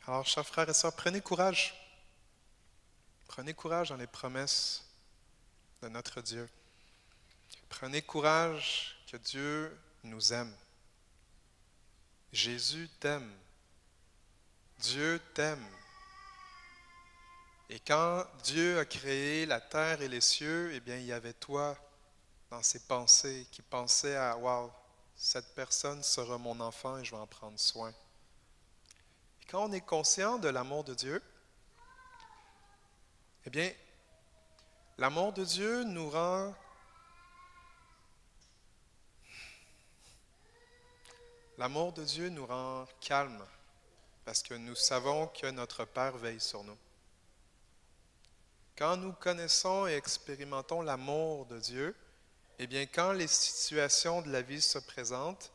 Alors, chers frères et sœurs, prenez courage. Prenez courage dans les promesses de notre Dieu. Prenez courage que Dieu nous aime. Jésus t'aime. Dieu t'aime. Et quand Dieu a créé la terre et les cieux, eh bien, il y avait toi dans ses pensées qui pensait à wow, cette personne sera mon enfant et je vais en prendre soin. Et quand on est conscient de l'amour de Dieu, eh bien, l'amour de Dieu nous rend L'amour de Dieu nous rend calmes parce que nous savons que notre Père veille sur nous. Quand nous connaissons et expérimentons l'amour de Dieu, eh bien, quand les situations de la vie se présentent,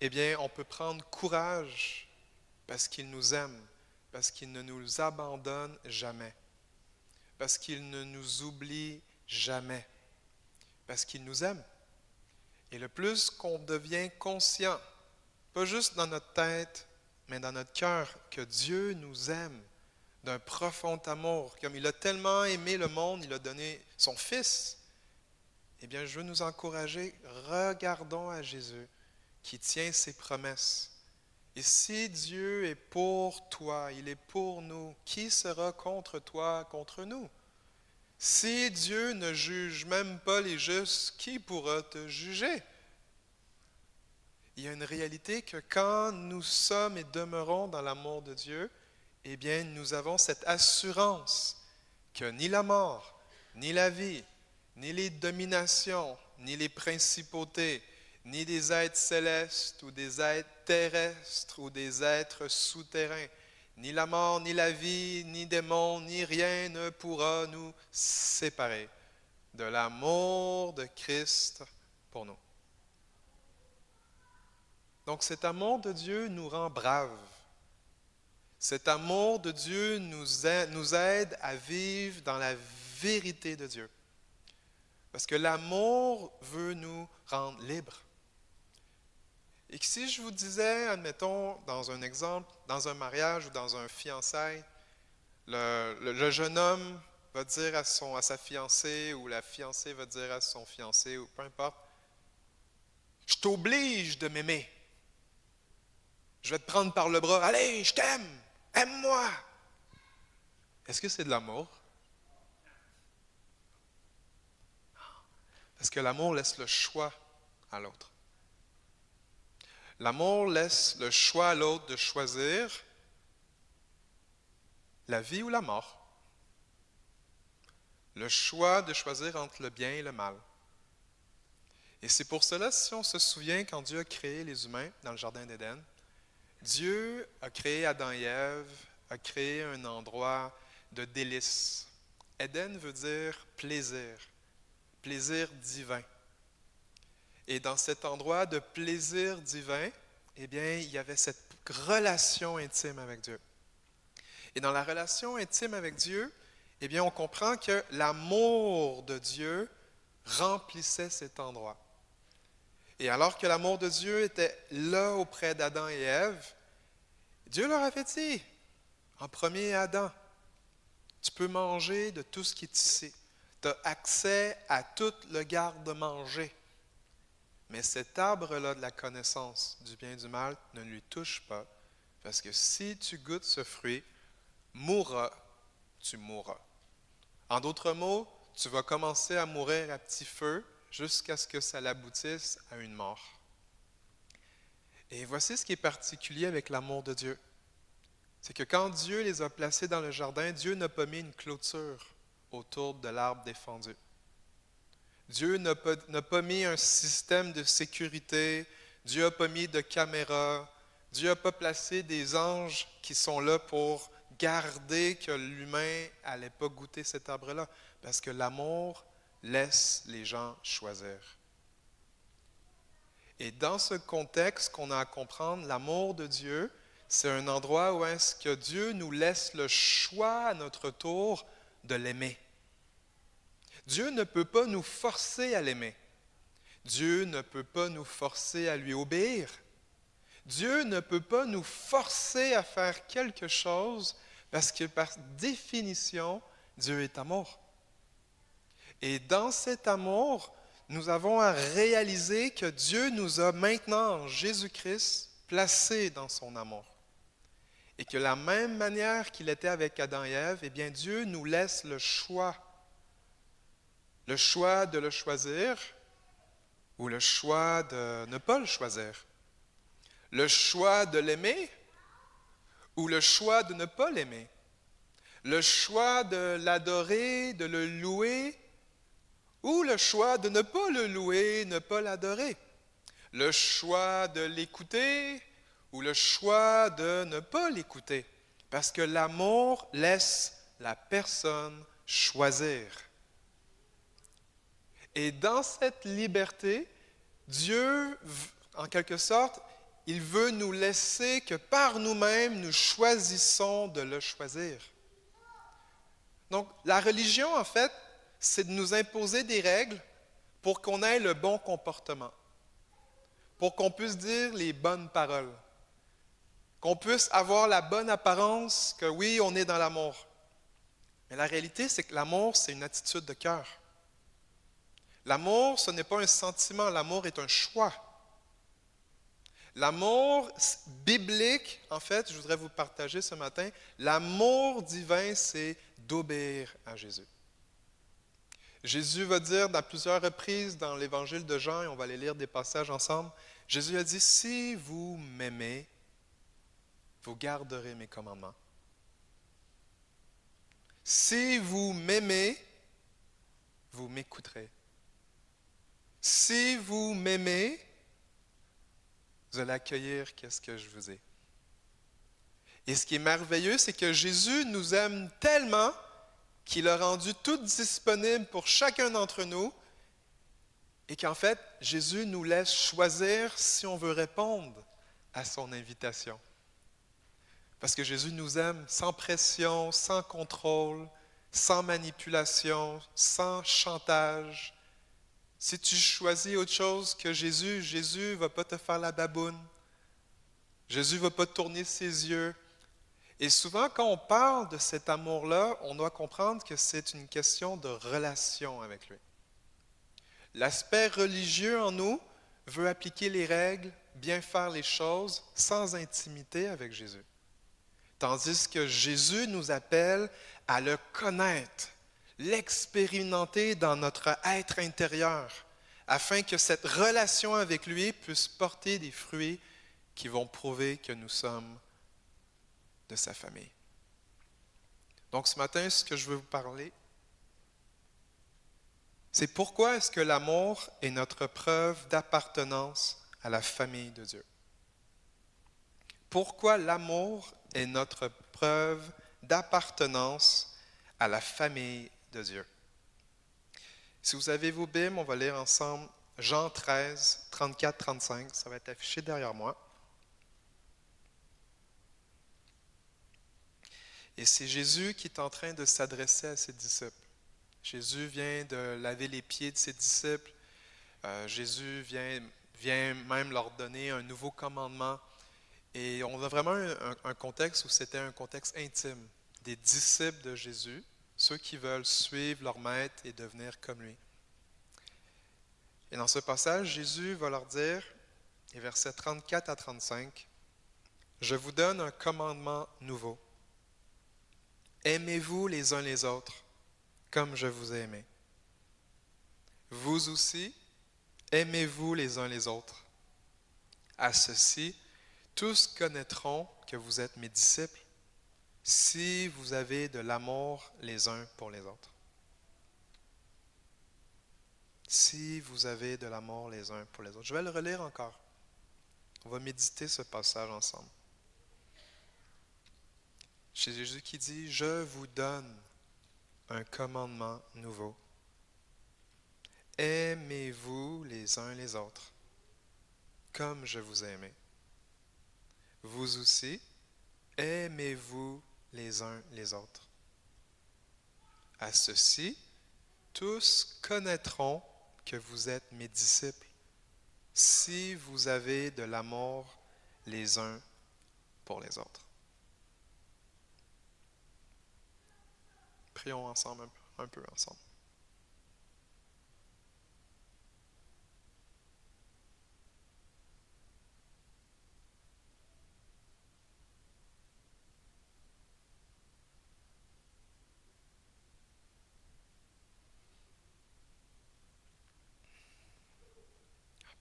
eh bien, on peut prendre courage parce qu'il nous aime, parce qu'il ne nous abandonne jamais, parce qu'il ne nous oublie jamais, parce qu'il nous aime. Et le plus qu'on devient conscient, pas juste dans notre tête, mais dans notre cœur, que Dieu nous aime d'un profond amour, comme il a tellement aimé le monde, il a donné son Fils, eh bien, je veux nous encourager, regardons à Jésus qui tient ses promesses. Et si Dieu est pour toi, il est pour nous, qui sera contre toi, contre nous? Si Dieu ne juge même pas les justes, qui pourra te juger? Il y a une réalité que quand nous sommes et demeurons dans l'amour de Dieu, eh bien, nous avons cette assurance que ni la mort, ni la vie, ni les dominations, ni les principautés, ni des êtres célestes ou des êtres terrestres ou des êtres souterrains, ni la mort, ni la vie, ni démons, ni rien ne pourra nous séparer de l'amour de Christ pour nous. Donc cet amour de Dieu nous rend braves. Cet amour de Dieu nous aide à vivre dans la vérité de Dieu. Parce que l'amour veut nous rendre libres. Et que si je vous disais, admettons, dans un exemple, dans un mariage ou dans un fiançailles, le jeune homme va dire à sa fiancée ou la fiancée va dire à son fiancé ou peu importe, « Je t'oblige de m'aimer. Je vais te prendre par le bras. Allez, je t'aime. Aime-moi. » Est-ce que c'est de l'amour? Parce que l'amour laisse le choix à l'autre. L'amour laisse le choix à l'autre de choisir la vie ou la mort. Le choix de choisir entre le bien et le mal. Et c'est pour cela, si on se souvient, quand Dieu a créé les humains dans le Jardin d'Éden, Dieu a créé Adam et Ève, a créé un endroit de délice. Éden veut dire plaisir, plaisir divin. Et dans cet endroit de plaisir divin, eh bien, il y avait cette relation intime avec Dieu. Et dans la relation intime avec Dieu, eh bien, on comprend que l'amour de Dieu remplissait cet endroit. Et alors que l'amour de Dieu était là auprès d'Adam et Ève, Dieu leur avait dit, en premier Adam, tu peux manger de tout ce qui est ici. Tu as accès à tout le garde-manger. Mais cet arbre-là de la connaissance du bien et du mal ne lui touche pas, parce que si tu goûtes ce fruit, tu mourras. En d'autres mots, tu vas commencer à mourir à petit feu jusqu'à ce que ça l'aboutisse à une mort. Et voici ce qui est particulier avec l'amour de Dieu. C'est que quand Dieu les a placés dans le jardin, Dieu n'a pas mis une clôture autour de l'arbre défendu. Dieu n'a pas mis un système de sécurité, Dieu n'a pas mis de caméra, Dieu n'a pas placé des anges qui sont là pour garder que l'humain n'allait pas goûter cet arbre-là, parce que l'amour laisse les gens choisir. Et dans ce contexte qu'on a à comprendre, l'amour de Dieu, c'est un endroit où est-ce que Dieu nous laisse le choix à notre tour de l'aimer. Dieu ne peut pas nous forcer à l'aimer. Dieu ne peut pas nous forcer à lui obéir. Dieu ne peut pas nous forcer à faire quelque chose parce que par définition, Dieu est amour. Et dans cet amour, nous avons à réaliser que Dieu nous a maintenant, en Jésus-Christ, placés dans son amour. Et que la même manière qu'il était avec Adam et Ève, eh bien Dieu nous laisse le choix de le choisir ou le choix de ne pas le choisir, le choix de l'aimer ou le choix de ne pas l'aimer, le choix de l'adorer, de le louer ou le choix de ne pas le louer, ne pas l'adorer, le choix de l'écouter ou le choix de ne pas l'écouter, parce que l'amour laisse la personne choisir. Et dans cette liberté, Dieu, en quelque sorte, il veut nous laisser que par nous-mêmes, nous choisissons de le choisir. Donc, la religion, en fait, c'est de nous imposer des règles pour qu'on ait le bon comportement, pour qu'on puisse dire les bonnes paroles, qu'on puisse avoir la bonne apparence que oui, on est dans l'amour. Mais la réalité, c'est que l'amour, c'est une attitude de cœur. L'amour, ce n'est pas un sentiment, l'amour est un choix. L'amour biblique, en fait, je voudrais vous partager ce matin, l'amour divin, c'est d'obéir à Jésus. Jésus va dire dans plusieurs reprises dans l'évangile de Jean, et on va aller lire des passages ensemble, Jésus a dit, si vous m'aimez, vous garderez mes commandements. Si vous m'aimez, vous m'écouterez. Si vous m'aimez, vous allez accueillir qu'est-ce que je vous ai. Et ce qui est merveilleux, c'est que Jésus nous aime tellement qu'il a rendu tout disponible pour chacun d'entre nous et qu'en fait, Jésus nous laisse choisir si on veut répondre à son invitation. Parce que Jésus nous aime sans pression, sans contrôle, sans manipulation, sans chantage. Si tu choisis autre chose que Jésus, Jésus ne va pas te faire la baboune. Jésus ne va pas tourner ses yeux. Et souvent, quand on parle de cet amour-là, on doit comprendre que c'est une question de relation avec lui. L'aspect religieux en nous veut appliquer les règles, bien faire les choses, sans intimité avec Jésus. Tandis que Jésus nous appelle à le connaître, l'expérimenter dans notre être intérieur, afin que cette relation avec lui puisse porter des fruits qui vont prouver que nous sommes de sa famille. Donc ce matin, ce que je veux vous parler, c'est pourquoi est-ce que l'amour est notre preuve d'appartenance à la famille de Dieu. Pourquoi l'amour est notre preuve d'appartenance à la famille de Dieu. Si vous avez vos Bibles, on va lire ensemble Jean 13, 34-35. Ça va être affiché derrière moi. Et c'est Jésus qui est en train de s'adresser à ses disciples. Jésus vient de laver les pieds de ses disciples. Jésus vient même leur donner un nouveau commandement. Et on a vraiment un contexte où c'était un contexte intime. Des disciples de Jésus, ceux qui veulent suivre leur maître et devenir comme lui. Et dans ce passage, Jésus va leur dire, et versets 34 à 35, « Je vous donne un commandement nouveau. Aimez-vous les uns les autres, comme je vous ai aimé. Vous aussi, aimez-vous les uns les autres. À ceci, tous connaîtront que vous êtes mes disciples, si vous avez de l'amour les uns pour les autres. » Si vous avez de l'amour les uns pour les autres. Je vais le relire encore. On va méditer ce passage ensemble. C'est Jésus qui dit, « Je vous donne un commandement nouveau. Aimez-vous les uns les autres, comme je vous ai aimé. Vous aussi, aimez-vous les uns les autres. À ceci, tous connaîtront que vous êtes mes disciples, si vous avez de l'amour les uns pour les autres. Prions ensemble un peu ensemble.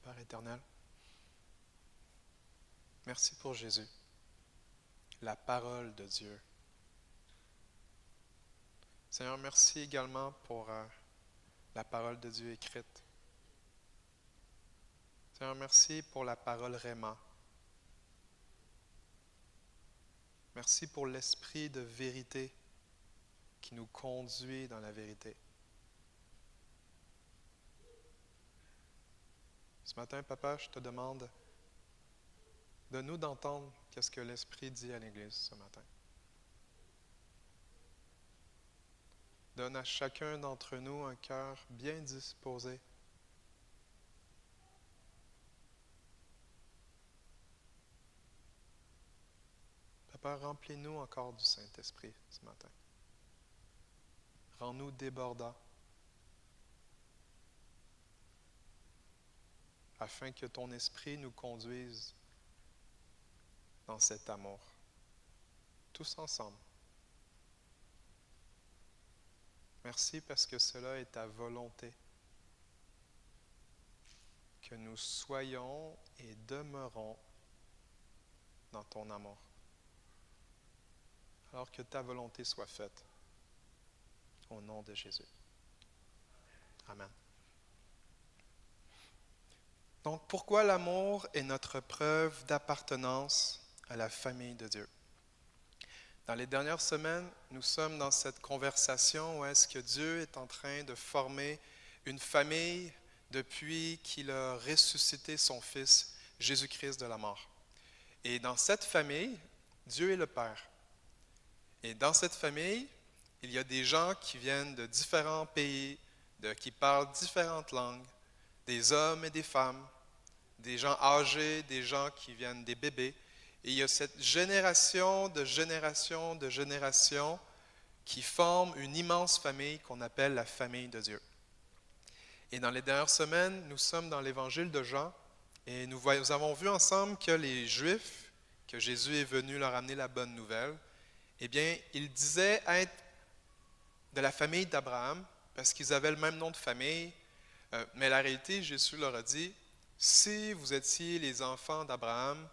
Père éternel, merci pour Jésus, la parole de Dieu. Seigneur, merci également pour la parole de Dieu écrite. Seigneur, merci pour la parole Réma. Merci pour l'esprit de vérité qui nous conduit dans la vérité. Ce matin, Papa, je te demande de nous d'entendre qu'est-ce que l'Esprit dit à l'Église ce matin. Donne à chacun d'entre nous un cœur bien disposé. Papa, remplis-nous encore du Saint-Esprit ce matin. Rends-nous débordants, afin que ton esprit nous conduise dans cet amour. Tous ensemble. Merci parce que cela est ta volonté. Que nous soyons et demeurons dans ton amour. Alors que ta volonté soit faite. Au nom de Jésus. Amen. Donc, pourquoi l'amour est notre preuve d'appartenance à la famille de Dieu? Dans les dernières semaines, nous sommes dans cette conversation où est-ce que Dieu est en train de former une famille depuis qu'il a ressuscité son Fils, Jésus-Christ de la mort. Et dans cette famille, Dieu est le Père. Et dans cette famille, il y a des gens qui viennent de différents pays, qui parlent différentes langues, des hommes et des femmes, des gens âgés, des gens qui viennent des bébés. Et il y a cette génération qui forme une immense famille qu'on appelle la famille de Dieu. Et dans les dernières semaines, nous sommes dans l'évangile de Jean et nous avons vu ensemble que les Juifs, que Jésus est venu leur amener la bonne nouvelle, eh bien, ils disaient être de la famille d'Abraham parce qu'ils avaient le même nom de famille, mais la réalité, Jésus leur a dit, si vous étiez les enfants d'Abraham,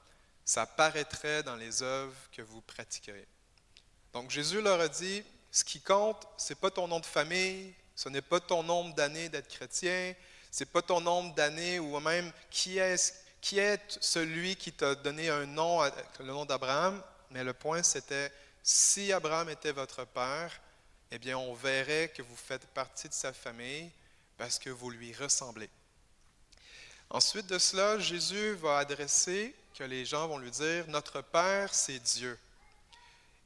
ça paraîtrait dans les œuvres que vous pratiquerez. Donc Jésus leur a dit, ce qui compte, ce n'est pas ton nom de famille, ce n'est pas ton nombre d'années d'être chrétien, ce n'est pas ton nombre d'années ou même qui est celui qui t'a donné un nom, le nom d'Abraham, mais le point c'était, si Abraham était votre père, eh bien on verrait que vous faites partie de sa famille parce que vous lui ressemblez. Ensuite de cela, Jésus va adresser que les gens vont lui dire « Notre Père, c'est Dieu ».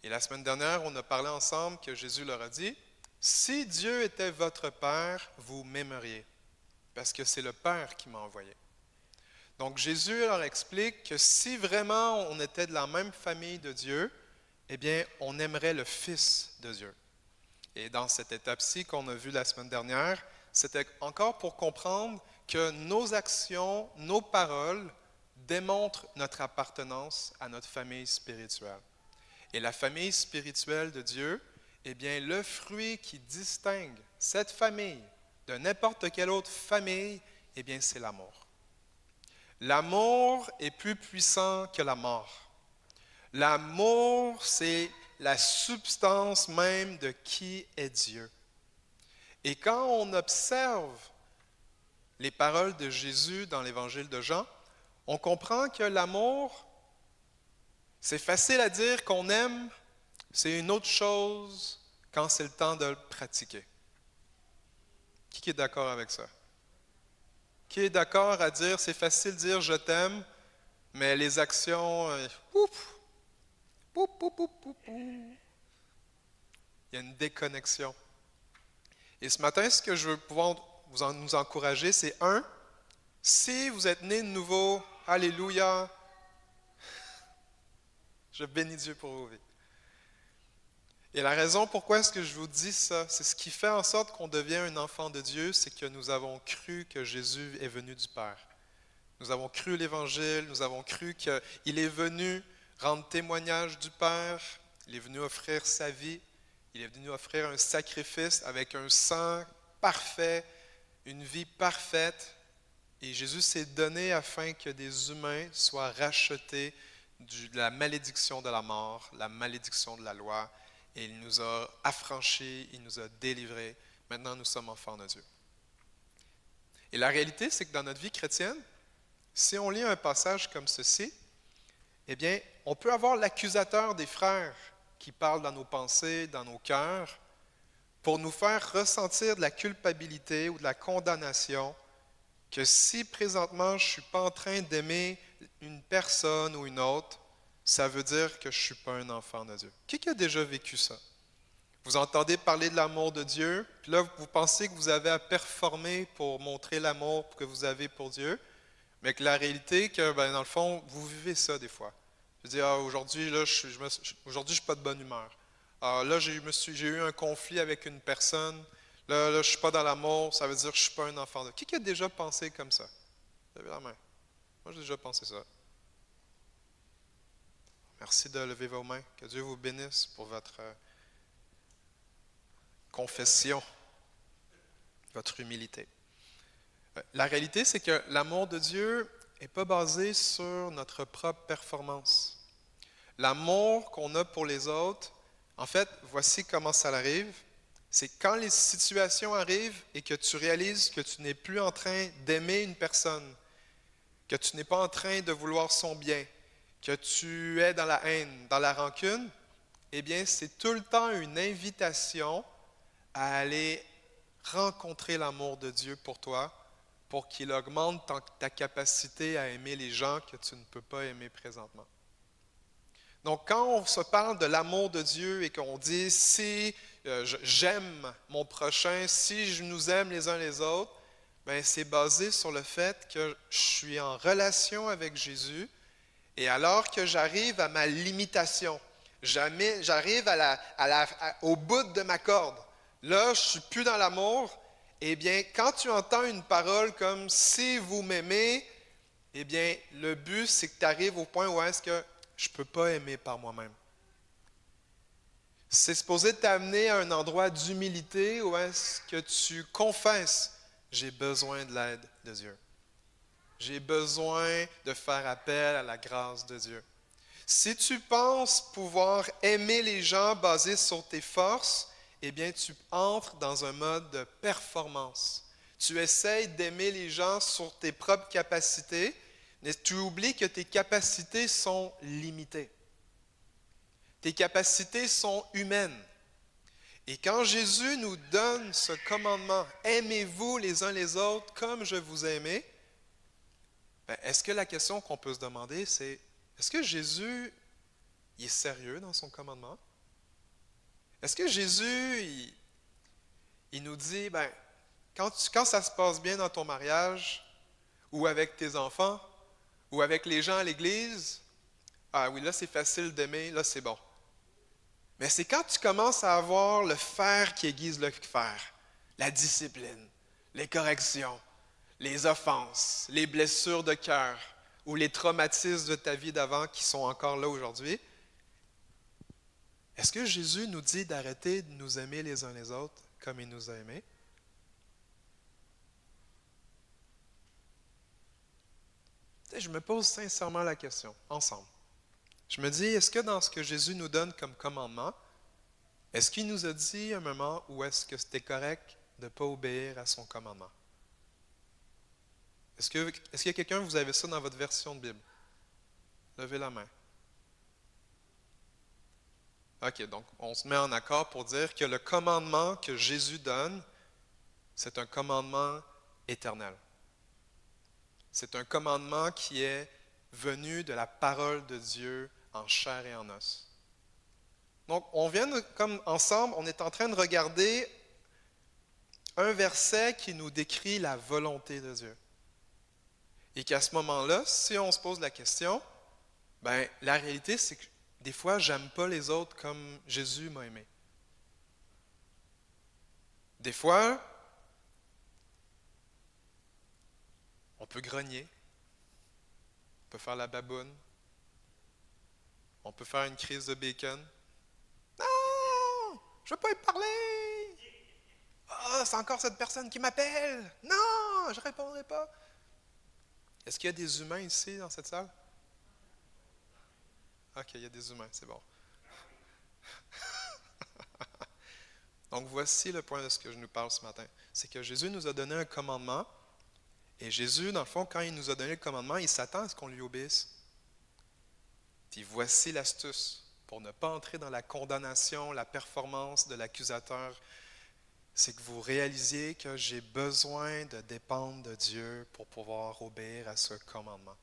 Et la semaine dernière, on a parlé ensemble que Jésus leur a dit « Si Dieu était votre Père, vous m'aimeriez, parce que c'est le Père qui m'a envoyé. » Donc Jésus leur explique que si vraiment on était de la même famille de Dieu, eh bien, on aimerait le Fils de Dieu. Et dans cette étape-ci qu'on a vue la semaine dernière, c'était encore pour comprendre que nos actions, nos paroles démontrent notre appartenance à notre famille spirituelle. Et la famille spirituelle de Dieu, eh bien, le fruit qui distingue cette famille de n'importe quelle autre famille, eh bien, c'est l'amour. L'amour est plus puissant que la mort. L'amour, c'est la substance même de qui est Dieu. Et quand on observe les paroles de Jésus dans l'évangile de Jean, on comprend que l'amour, c'est facile à dire qu'on aime, c'est une autre chose quand c'est le temps de le pratiquer. Qui est d'accord avec ça? Qui est d'accord à dire, c'est facile de dire je t'aime, mais les actions, il y a une déconnexion. Et ce matin, ce que je veux pouvoir nous encourager, c'est si vous êtes né de nouveau, alléluia, Je bénis Dieu pour vos vies. Et la raison pourquoi est-ce que je vous dis ça, c'est ce qui fait en sorte qu'on devient un enfant de Dieu, c'est que nous avons cru que Jésus est venu du Père. Nous avons cru l'Évangile, nous avons cru qu'il est venu rendre témoignage du Père, il est venu offrir sa vie, il est venu offrir un sacrifice avec un sang parfait, une vie parfaite. Et Jésus s'est donné afin que des humains soient rachetés de la malédiction de la mort, la malédiction de la loi. Et il nous a affranchis, il nous a délivrés. Maintenant, nous sommes enfants de Dieu. Et la réalité, c'est que dans notre vie chrétienne, si on lit un passage comme ceci, eh bien, on peut avoir l'accusateur des frères qui parle dans nos pensées, dans nos cœurs, pour nous faire ressentir de la culpabilité ou de la condamnation, que si présentement je ne suis pas en train d'aimer une personne ou une autre, ça veut dire que je ne suis pas un enfant de Dieu. Qui a déjà vécu ça? Vous entendez parler de l'amour de Dieu, puis là, vous pensez que vous avez à performer pour montrer l'amour que vous avez pour Dieu, mais que la réalité, que dans le fond, vous vivez ça des fois. Je dis, aujourd'hui, là, aujourd'hui, je suis pas de bonne humeur. Là, j'ai eu un conflit avec une personne. Là, je ne suis pas dans l'amour, ça veut dire que je ne suis pas un enfant de Dieu. Qui a déjà pensé comme ça? Levez la main. Moi, j'ai déjà pensé ça. Merci de lever vos mains. Que Dieu vous bénisse pour votre confession, votre humilité. La réalité, c'est que l'amour de Dieu n'est pas basé sur notre propre performance. L'amour qu'on a pour les autres, en fait, voici comment ça arrive. C'est quand les situations arrivent et que tu réalises que tu n'es plus en train d'aimer une personne, que tu n'es pas en train de vouloir son bien, que tu es dans la haine, dans la rancune, eh bien, c'est tout le temps une invitation à aller rencontrer l'amour de Dieu pour toi, pour qu'il augmente ta capacité à aimer les gens que tu ne peux pas aimer présentement. Donc, quand on se parle de l'amour de Dieu et qu'on dit « si j'aime mon prochain, si je nous aime les uns les autres », ben, c'est basé sur le fait que je suis en relation avec Jésus et alors que j'arrive à ma limitation, j'arrive au bout de ma corde, là, je ne suis plus dans l'amour, eh bien, quand tu entends une parole comme « si vous m'aimez », eh bien, le but, c'est que tu arrives au point où est-ce que je ne peux pas aimer par moi-même. C'est supposé t'amener à un endroit d'humilité où est-ce que tu confesses « j'ai besoin de l'aide de Dieu ». J'ai besoin de faire appel à la grâce de Dieu. Si tu penses pouvoir aimer les gens basés sur tes forces, eh bien, tu entres dans un mode de performance. Tu essaies d'aimer les gens sur tes propres capacités, mais tu oublies que tes capacités sont limitées. Tes capacités sont humaines. Et quand Jésus nous donne ce commandement, « Aimez-vous les uns les autres comme je vous ai aimé », est-ce que la question qu'on peut se demander, c'est, est-ce que Jésus il est sérieux dans son commandement? Est-ce que Jésus, il nous dit, quand ça se passe bien dans ton mariage, ou avec tes enfants, ou avec les gens à l'église, ah oui, là c'est facile d'aimer, là c'est bon. Mais c'est quand tu commences à avoir le fer qui aiguise le fer, la discipline, les corrections, les offenses, les blessures de cœur ou les traumatismes de ta vie d'avant qui sont encore là aujourd'hui, est-ce que Jésus nous dit d'arrêter de nous aimer les uns les autres comme il nous a aimés? Je me pose sincèrement la question, ensemble. Je me dis, est-ce que dans ce que Jésus nous donne comme commandement, est-ce qu'il nous a dit un moment où est-ce que c'était correct de ne pas obéir à son commandement? Est-ce qu'il y a quelqu'un, vous avez ça dans votre version de Bible? Levez la main. OK, donc on se met en accord pour dire que le commandement que Jésus donne, c'est un commandement éternel. C'est un commandement qui est venu de la parole de Dieu en chair et en os. Donc, on vient comme ensemble, on est en train de regarder un verset qui nous décrit la volonté de Dieu. Et qu'à ce moment-là, si on se pose la question, la réalité, c'est que Des fois, j'aime pas les autres comme Jésus m'a aimé. Des fois, on peut grogner, on peut faire la baboune, on peut faire une crise de bacon. Non, je veux pas y parler. Ah, c'est encore cette personne qui m'appelle. Non, je répondrai pas. Est-ce qu'il y a des humains ici dans cette salle? Ok, il y a des humains, c'est bon. Donc voici le point de ce que je nous parle ce matin. C'est que Jésus nous a donné un commandement. Et Jésus, dans le fond, quand il nous a donné le commandement, il s'attend à ce qu'on lui obéisse. Puis voici l'astuce pour ne pas entrer dans la condamnation, la performance de l'accusateur. C'est que vous réalisiez que j'ai besoin de dépendre de Dieu pour pouvoir obéir à ce commandement.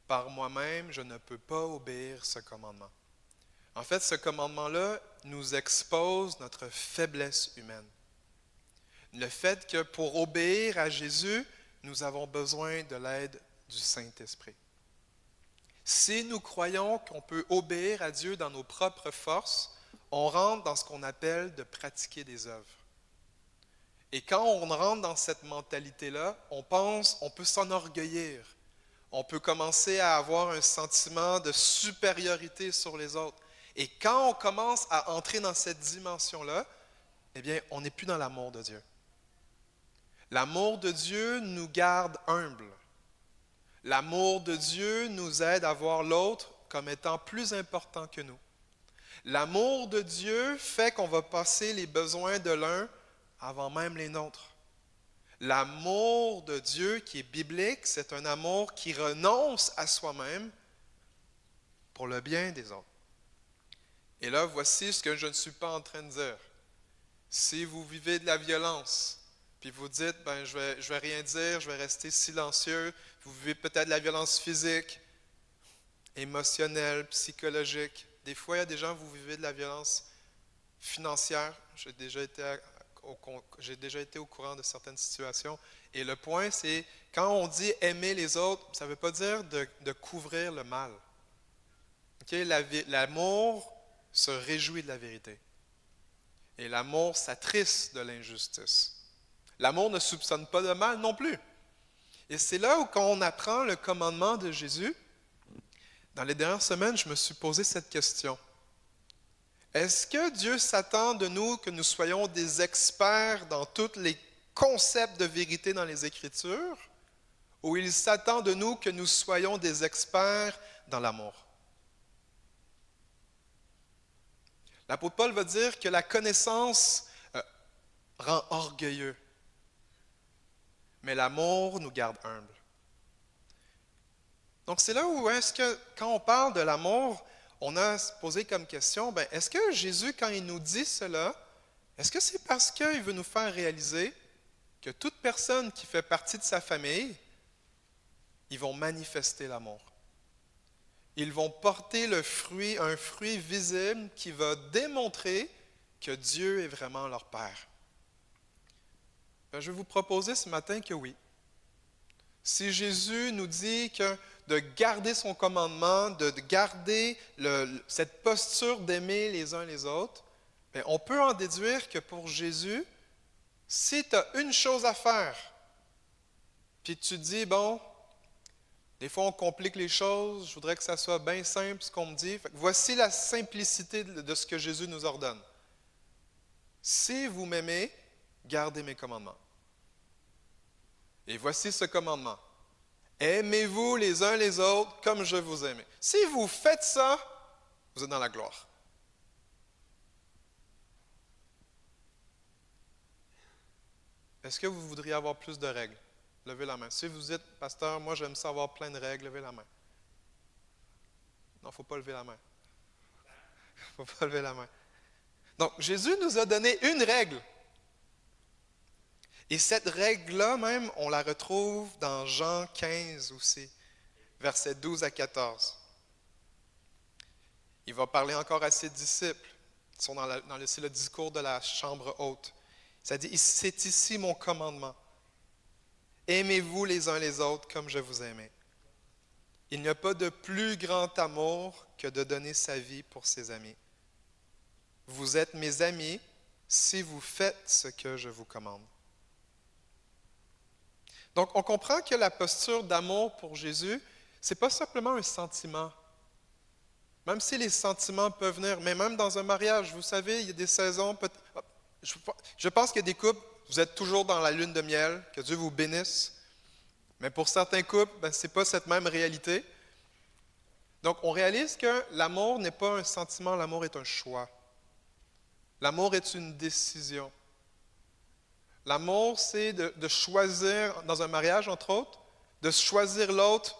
Par moi-même, je ne peux pas obéir ce commandement. En fait, ce commandement-là nous expose notre faiblesse humaine. Le fait que pour obéir à Jésus, nous avons besoin de l'aide du Saint-Esprit. Si nous croyons qu'on peut obéir à Dieu dans nos propres forces, on rentre dans ce qu'on appelle de pratiquer des œuvres. Et quand on rentre dans cette mentalité-là, on pense, on peut s'enorgueillir. On peut commencer à avoir un sentiment de supériorité sur les autres. Et quand on commence à entrer dans cette dimension-là, eh bien, on n'est plus dans l'amour de Dieu. L'amour de Dieu nous garde humbles. L'amour de Dieu nous aide à voir l'autre comme étant plus important que nous. L'amour de Dieu fait qu'on va passer les besoins de l'un avant même les nôtres. L'amour de Dieu qui est biblique, c'est un amour qui renonce à soi-même pour le bien des autres. Et là, voici ce que je ne suis pas en train de dire. Si vous vivez de la violence, puis vous dites, ben, je vais rien dire, je vais rester silencieux, vous vivez peut-être de la violence physique, émotionnelle, psychologique. Des fois, il y a des gens, vous vivez de la violence financière. J'ai déjà été au courant de certaines situations. Et le point, c'est, quand on dit aimer les autres, ça ne veut pas dire de couvrir le mal. Okay? L'amour se réjouit de la vérité. Et l'amour s'attriste de l'injustice. L'amour ne soupçonne pas de mal non plus. Et c'est là où, quand on apprend le commandement de Jésus, dans les dernières semaines, je me suis posé cette question. Est-ce que Dieu s'attend de nous que nous soyons des experts dans tous les concepts de vérité dans les Écritures, ou il s'attend de nous que nous soyons des experts dans l'amour? L'apôtre Paul va dire que la connaissance rend orgueilleux, mais l'amour nous garde humbles. Donc c'est là où est-ce que, quand on parle de l'amour, on a posé comme question, est-ce que Jésus, quand il nous dit cela, est-ce que c'est parce qu'il veut nous faire réaliser que toute personne qui fait partie de sa famille, ils vont manifester l'amour? Ils vont porter un fruit visible qui va démontrer que Dieu est vraiment leur Père. Je vais vous proposer ce matin que oui. Si Jésus nous dit que de garder son commandement, de garder cette posture d'aimer les uns les autres, on peut en déduire que pour Jésus, si tu as une chose à faire, puis tu dis, bon, des fois on complique les choses, je voudrais que ça soit bien simple ce qu'on me dit. Voici la simplicité de ce que Jésus nous ordonne. Si vous m'aimez, gardez mes commandements. Et voici ce commandement. Aimez-vous les uns les autres comme je vous aime. Si vous faites ça, vous êtes dans la gloire. Est-ce que vous voudriez avoir plus de règles? Levez la main. Si vous dites, pasteur, moi j'aime ça avoir plein de règles, levez la main. Non, il ne faut pas lever la main. Il ne faut pas lever la main. Donc, Jésus nous a donné une règle. Et cette règle-là même, on la retrouve dans Jean 15 aussi, versets 12 à 14. Il va parler encore à ses disciples. Ils sont c'est le discours de la chambre haute. Ça dit, c'est ici mon commandement. Aimez-vous les uns les autres comme je vous aimais. Il n'y a pas de plus grand amour que de donner sa vie pour ses amis. Vous êtes mes amis si vous faites ce que je vous commande. Donc, on comprend que la posture d'amour pour Jésus, ce n'est pas simplement un sentiment. Même si les sentiments peuvent venir, mais même dans un mariage, vous savez, il y a des saisons. Je pense qu'il y a des couples, vous êtes toujours dans la lune de miel, que Dieu vous bénisse. Mais pour certains couples, ce n'est pas cette même réalité. Donc, on réalise que l'amour n'est pas un sentiment, l'amour est un choix. L'amour est une décision. L'amour, c'est de choisir, dans un mariage entre autres, de choisir l'autre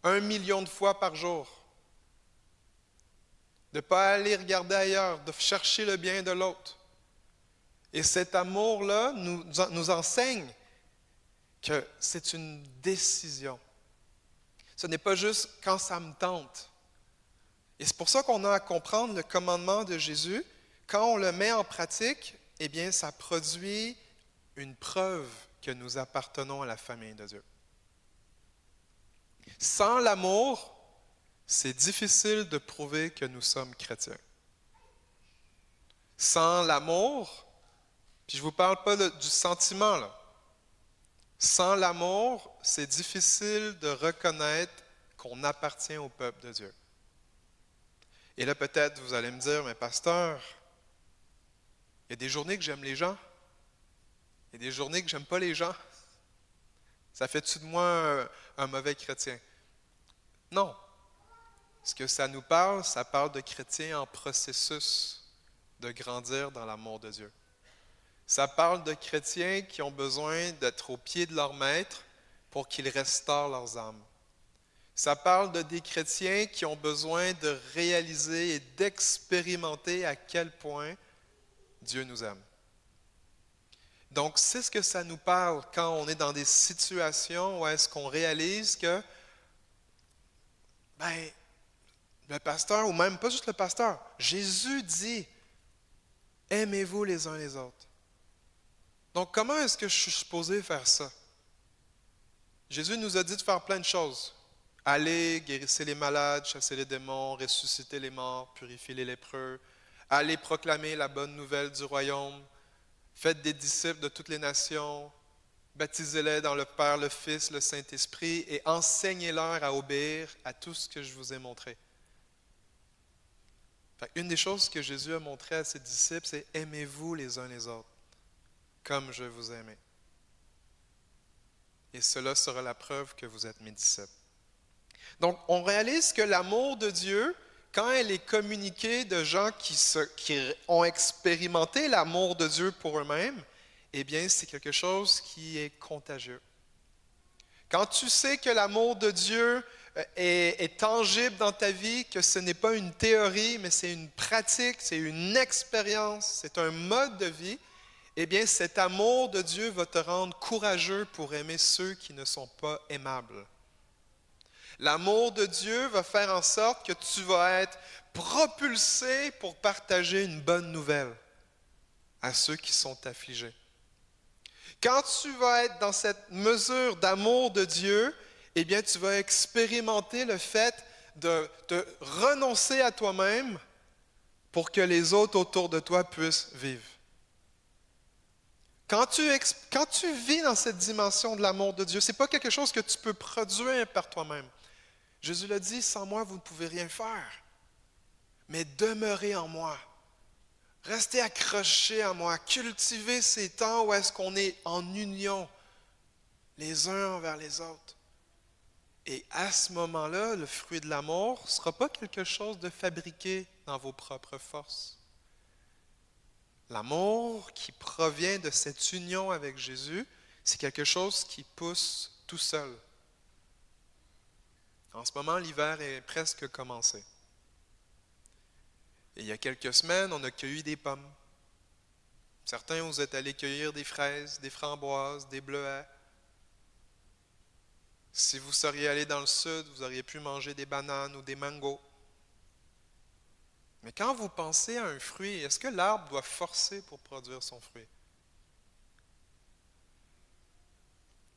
1 million de fois par jour. De ne pas aller regarder ailleurs, de chercher le bien de l'autre. Et cet amour-là nous enseigne que c'est une décision. Ce n'est pas juste quand ça me tente. Et c'est pour ça qu'on a à comprendre le commandement de Jésus. Quand on le met en pratique, eh bien, ça produit une preuve que nous appartenons à la famille de Dieu. Sans l'amour, c'est difficile de prouver que nous sommes chrétiens. Sans l'amour, puis je ne vous parle pas du sentiment, là. Sans l'amour, c'est difficile de reconnaître qu'on appartient au peuple de Dieu. Et là, peut-être, vous allez me dire, mais pasteur, il y a des journées que j'aime les gens. Il y a des journées que j'aime pas les gens. Ça fait-tu de moi un mauvais chrétien? Non. Ce que ça nous parle, ça parle de chrétiens en processus de grandir dans l'amour de Dieu. Ça parle de chrétiens qui ont besoin d'être au pied de leur maître pour qu'ils restaurent leurs âmes. Ça parle de des chrétiens qui ont besoin de réaliser et d'expérimenter à quel point Dieu nous aime. Donc, c'est ce que ça nous parle quand on est dans des situations où est-ce qu'on réalise que, le pasteur, ou même pas juste le pasteur, Jésus dit, aimez-vous les uns les autres. Donc, comment est-ce que je suis supposé faire ça? Jésus nous a dit de faire plein de choses. Allez, guérissez les malades, chassez les démons, ressuscitez les morts, purifiez les lépreux. Allez proclamer la bonne nouvelle du royaume. Faites des disciples de toutes les nations. Baptisez-les dans le Père, le Fils, le Saint-Esprit et enseignez-leur à obéir à tout ce que je vous ai montré. Une des choses que Jésus a montré à ses disciples, c'est aimez-vous les uns les autres, comme je vous ai aimé. Et cela sera la preuve que vous êtes mes disciples. Donc, on réalise que l'amour de Dieu, quand elle est communiquée de gens qui ont expérimenté l'amour de Dieu pour eux-mêmes, eh bien, c'est quelque chose qui est contagieux. Quand tu sais que l'amour de Dieu est tangible dans ta vie, que ce n'est pas une théorie, mais c'est une pratique, c'est une expérience, c'est un mode de vie, eh bien, cet amour de Dieu va te rendre courageux pour aimer ceux qui ne sont pas aimables. L'amour de Dieu va faire en sorte que tu vas être propulsé pour partager une bonne nouvelle à ceux qui sont affligés. Quand tu vas être dans cette mesure d'amour de Dieu, eh bien, tu vas expérimenter le fait de renoncer à toi-même pour que les autres autour de toi puissent vivre. Quand tu vis dans cette dimension de l'amour de Dieu, ce n'est pas quelque chose que tu peux produire par toi-même. Jésus l'a dit, sans moi, vous ne pouvez rien faire. Mais demeurez en moi. Restez accrochés à moi. Cultivez ces temps où est-ce qu'on est en union les uns envers les autres. Et à ce moment-là, le fruit de l'amour ne sera pas quelque chose de fabriqué dans vos propres forces. L'amour qui provient de cette union avec Jésus, c'est quelque chose qui pousse tout seul. En ce moment, l'hiver est presque commencé. Et il y a quelques semaines, on a cueilli des pommes. Certains, vous êtes allés cueillir des fraises, des framboises, des bleuets. Si vous seriez allé dans le sud, vous auriez pu manger des bananes ou des mangos. Mais quand vous pensez à un fruit, est-ce que l'arbre doit forcer pour produire son fruit?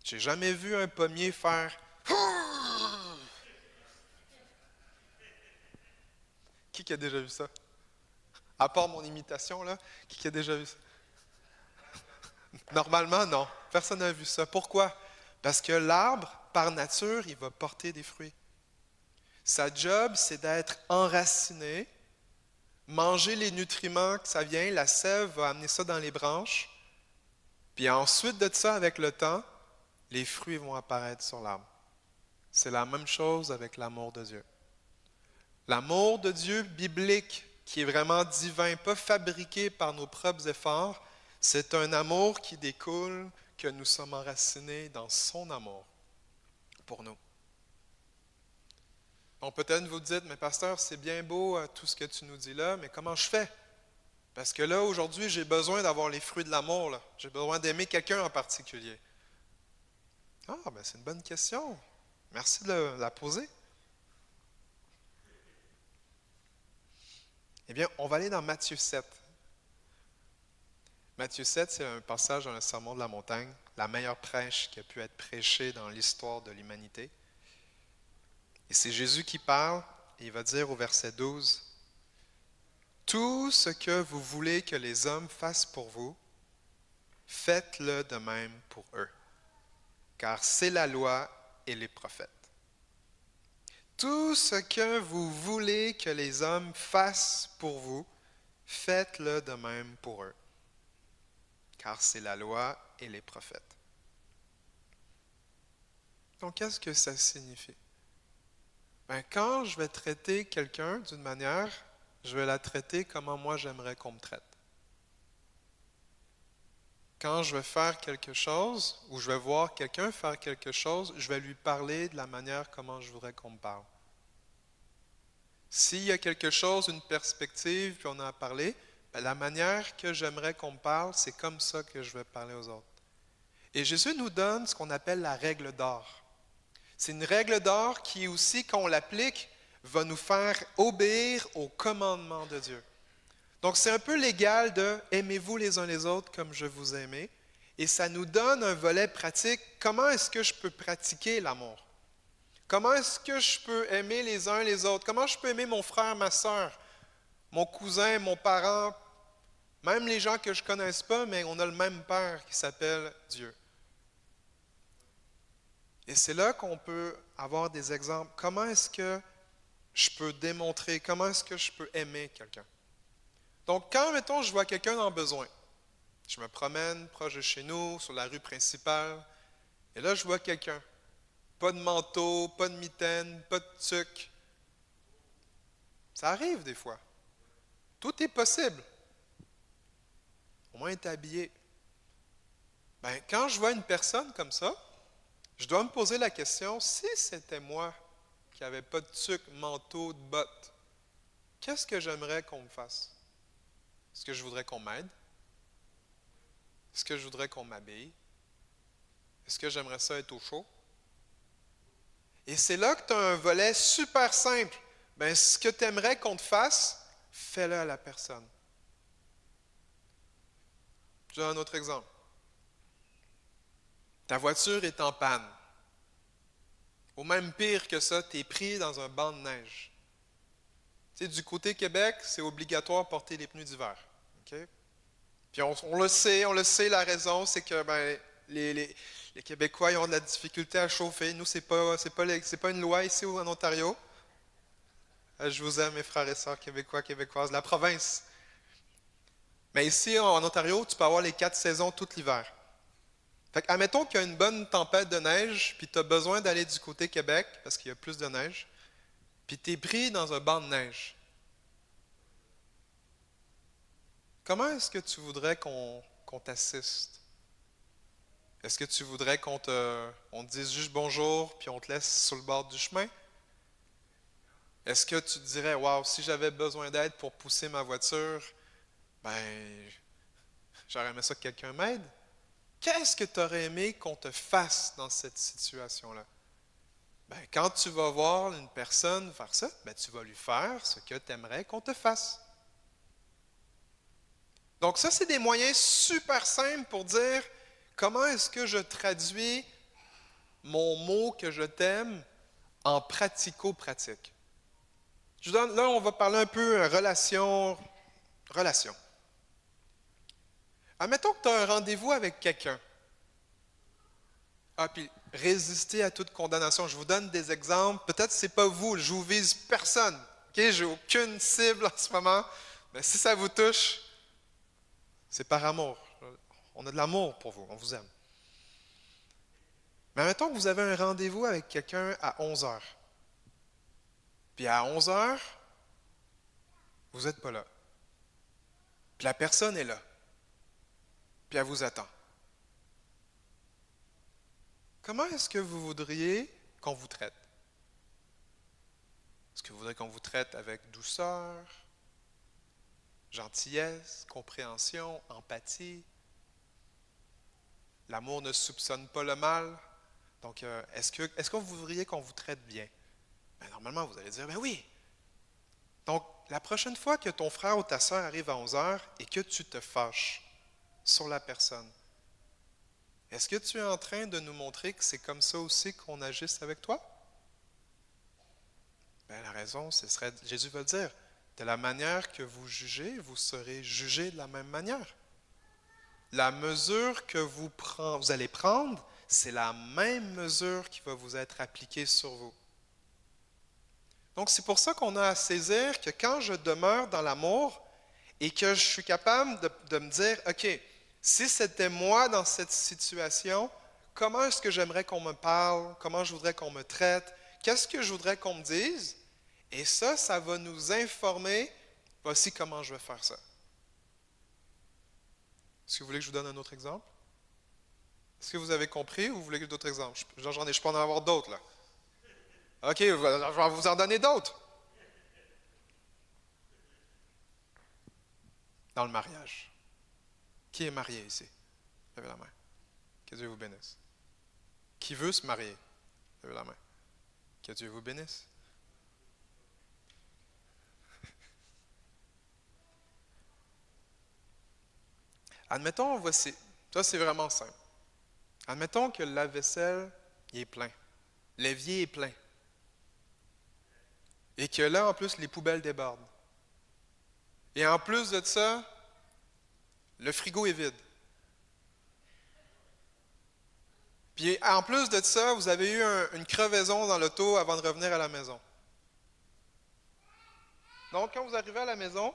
J'ai jamais vu un pommier faire Qui a déjà vu ça? À part mon imitation, là, qui a déjà vu ça? Normalement, non. Personne n'a vu ça. Pourquoi? Parce que l'arbre, par nature, il va porter des fruits. Sa job, c'est d'être enraciné, manger les nutriments que ça vient, la sève va amener ça dans les branches, puis ensuite de ça, avec le temps, les fruits vont apparaître sur l'arbre. C'est la même chose avec l'amour de Dieu. L'amour de Dieu biblique, qui est vraiment divin, pas fabriqué par nos propres efforts, c'est un amour qui découle que nous sommes enracinés dans son amour pour nous. Donc peut-être vous dites, mais pasteur, c'est bien beau tout ce que tu nous dis là, mais comment je fais? Parce que là, aujourd'hui, j'ai besoin d'avoir les fruits de l'amour, là. J'ai besoin d'aimer quelqu'un en particulier. Ah, ben c'est une bonne question. Merci de la poser. Eh bien, on va aller dans Matthieu 7. Matthieu 7, c'est un passage dans le Sermon de la montagne, la meilleure prêche qui a pu être prêchée dans l'histoire de l'humanité. Et c'est Jésus qui parle, et il va dire au verset 12, « Tout ce que vous voulez que les hommes fassent pour vous, faites-le de même pour eux, car c'est la loi et les prophètes. Tout ce que vous voulez que les hommes fassent pour vous, faites-le de même pour eux, car c'est la loi et les prophètes. » Donc, qu'est-ce que ça signifie? Ben, quand je vais traiter quelqu'un d'une manière, je vais la traiter comment moi j'aimerais qu'on me traite. Quand je vais faire quelque chose, ou je vais voir quelqu'un faire quelque chose, je vais lui parler de la manière comment je voudrais qu'on me parle. S'il y a quelque chose, une perspective, puis on en a parlé, ben, la manière que j'aimerais qu'on me parle, c'est comme ça que je vais parler aux autres. Et Jésus nous donne ce qu'on appelle la règle d'or. C'est une règle d'or qui aussi, quand on l'applique, va nous faire obéir aux commandements de Dieu. Donc, c'est un peu l'égal de « aimez-vous les uns les autres comme je vous ai aimé ». Et ça nous donne un volet pratique. Comment est-ce que je peux pratiquer l'amour? Comment est-ce que je peux aimer les uns les autres? Comment je peux aimer mon frère, ma soeur, mon cousin, mon parent, même les gens que je ne connaisse pas, mais on a le même Père qui s'appelle Dieu. Et c'est là qu'on peut avoir des exemples. Comment est-ce que je peux démontrer, comment est-ce que je peux aimer quelqu'un? Donc, quand, mettons, je vois quelqu'un en besoin, je me promène proche de chez nous, sur la rue principale, et là, je vois quelqu'un. Pas de manteau, pas de mitaine, pas de tuque. Ça arrive des fois. Tout est possible. Au moins, être habillé. Ben, quand je vois une personne comme ça, je dois me poser la question, si c'était moi qui n'avais pas de tuque, manteau, de bottes, qu'est-ce que j'aimerais qu'on me fasse? Est-ce que je voudrais qu'on m'aide? Est-ce que je voudrais qu'on m'habille? Est-ce que j'aimerais ça être au chaud? Et c'est là que tu as un volet super simple. Ben, ce que tu aimerais qu'on te fasse, fais-le à la personne. Je donne un autre exemple. Ta voiture est en panne. Ou même pire que ça, tu es pris dans un banc de neige. Tu sais, du côté Québec, c'est obligatoire de porter les pneus d'hiver. Okay? Puis on le sait, la raison, c'est que ben, les Québécois ils ont de la difficulté à chauffer. Nous, c'est pas une loi ici en Ontario. Je vous aime, mes frères et sœurs québécois, québécoises, la province. Mais ici, en Ontario, tu peux avoir les 4 saisons tout l'hiver. Fait que, admettons qu'il y a une bonne tempête de neige, puis tu as besoin d'aller du côté Québec, parce qu'il y a plus de neige, puis tu es pris dans un banc de neige. Comment est-ce que tu voudrais qu'on t'assiste? Est-ce que tu voudrais qu'on te dise juste bonjour, puis on te laisse sur le bord du chemin? Est-ce que tu te dirais, waouh, si j'avais besoin d'aide pour pousser ma voiture, ben, j'aurais aimé ça que quelqu'un m'aide? Qu'est-ce que tu aurais aimé qu'on te fasse dans cette situation-là? Ben, quand tu vas voir une personne faire ça, ben, tu vas lui faire ce que tu aimerais qu'on te fasse. Donc ça, c'est des moyens super simples pour dire comment est-ce que je traduis mon mot que je t'aime en pratico-pratique. Là, on va parler un peu relation. Admettons que tu as un rendez-vous avec quelqu'un. Ah, puis résister à toute condamnation. Je vous donne des exemples. Peut-être que ce n'est pas vous, je vous vise personne. OK? J'ai aucune cible en ce moment. Mais si ça vous touche, c'est par amour. On a de l'amour pour vous, on vous aime. Mais admettons que vous avez un rendez-vous avec quelqu'un à 11 heures. Puis à 11 heures, vous n'êtes pas là. Puis la personne est là. Puis elle vous attend. Comment est-ce que vous voudriez qu'on vous traite? Est-ce que vous voudriez qu'on vous traite avec douceur, gentillesse, compréhension, empathie? L'amour ne soupçonne pas le mal. Donc, est-ce que vous voudriez qu'on vous traite bien? Ben, normalement, vous allez dire, ben oui. Donc, la prochaine fois que ton frère ou ta soeur arrive à 11 heures et que tu te fâches sur la personne, est-ce que tu es en train de nous montrer que c'est comme ça aussi qu'on agisse avec toi? Ben, la raison, ce serait, Jésus va le dire, de la manière que vous jugez, vous serez jugés de la même manière. La mesure que vous allez prendre, c'est la même mesure qui va vous être appliquée sur vous. Donc, c'est pour ça qu'on a à saisir que quand je demeure dans l'amour et que je suis capable de me dire, OK, si c'était moi dans cette situation, comment est-ce que j'aimerais qu'on me parle? Comment je voudrais qu'on me traite? Qu'est-ce que je voudrais qu'on me dise? Et ça va nous informer, voici comment je vais faire ça. Est-ce que vous voulez que je vous donne un autre exemple? Est-ce que vous avez compris ou vous voulez d'autres exemples? Je peux en avoir d'autres, là. OK, je vais vous en donner d'autres. Dans le mariage. Qui est marié ici? Levez la main. Que Dieu vous bénisse. Qui veut se marier? Levez la main. Que Dieu vous bénisse. Admettons, voici. Ça, c'est vraiment simple. Admettons que le lave-vaisselle il est plein. L'évier est plein. Et que là, en plus, les poubelles débordent. Et en plus de ça, le frigo est vide. Puis en plus de ça, vous avez eu une crevaison dans l'auto avant de revenir à la maison. Donc, quand vous arrivez à la maison,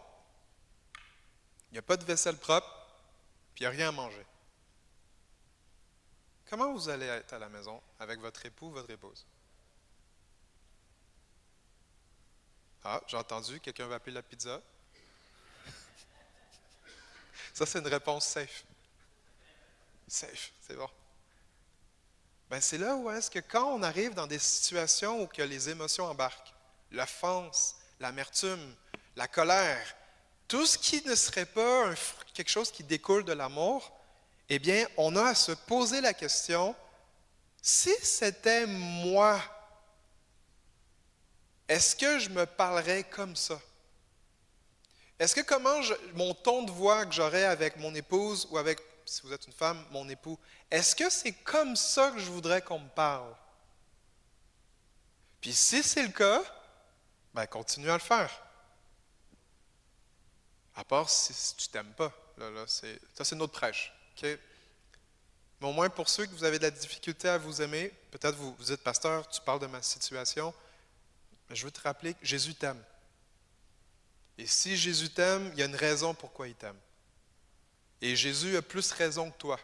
il n'y a pas de vaisselle propre, puis il n'y a rien à manger. Comment vous allez être à la maison avec votre époux, votre épouse? Ah, j'ai entendu, quelqu'un va appeler la pizza. Ça, c'est une réponse safe. Safe, c'est bon. Ben, c'est là où est-ce que quand on arrive dans des situations où que les émotions embarquent, l'offense, l'amertume, la colère, tout ce qui ne serait pas quelque chose qui découle de l'amour, eh bien, on a à se poser la question, si c'était moi, est-ce que je me parlerais comme ça? Est-ce que mon ton de voix que j'aurais avec mon épouse ou avec, si vous êtes une femme, mon époux, est-ce que c'est comme ça que je voudrais qu'on me parle? Puis si c'est le cas, ben continuez à le faire. À part si tu t'aimes pas. Ça, c'est notre prêche. Okay? Mais au moins, pour ceux que vous avez de la difficulté à vous aimer, peut-être vous êtes pasteur, tu parles de ma situation, mais je veux te rappeler que Jésus t'aime. Et si Jésus t'aime, il y a une raison pourquoi il t'aime. Et Jésus a plus raison que toi.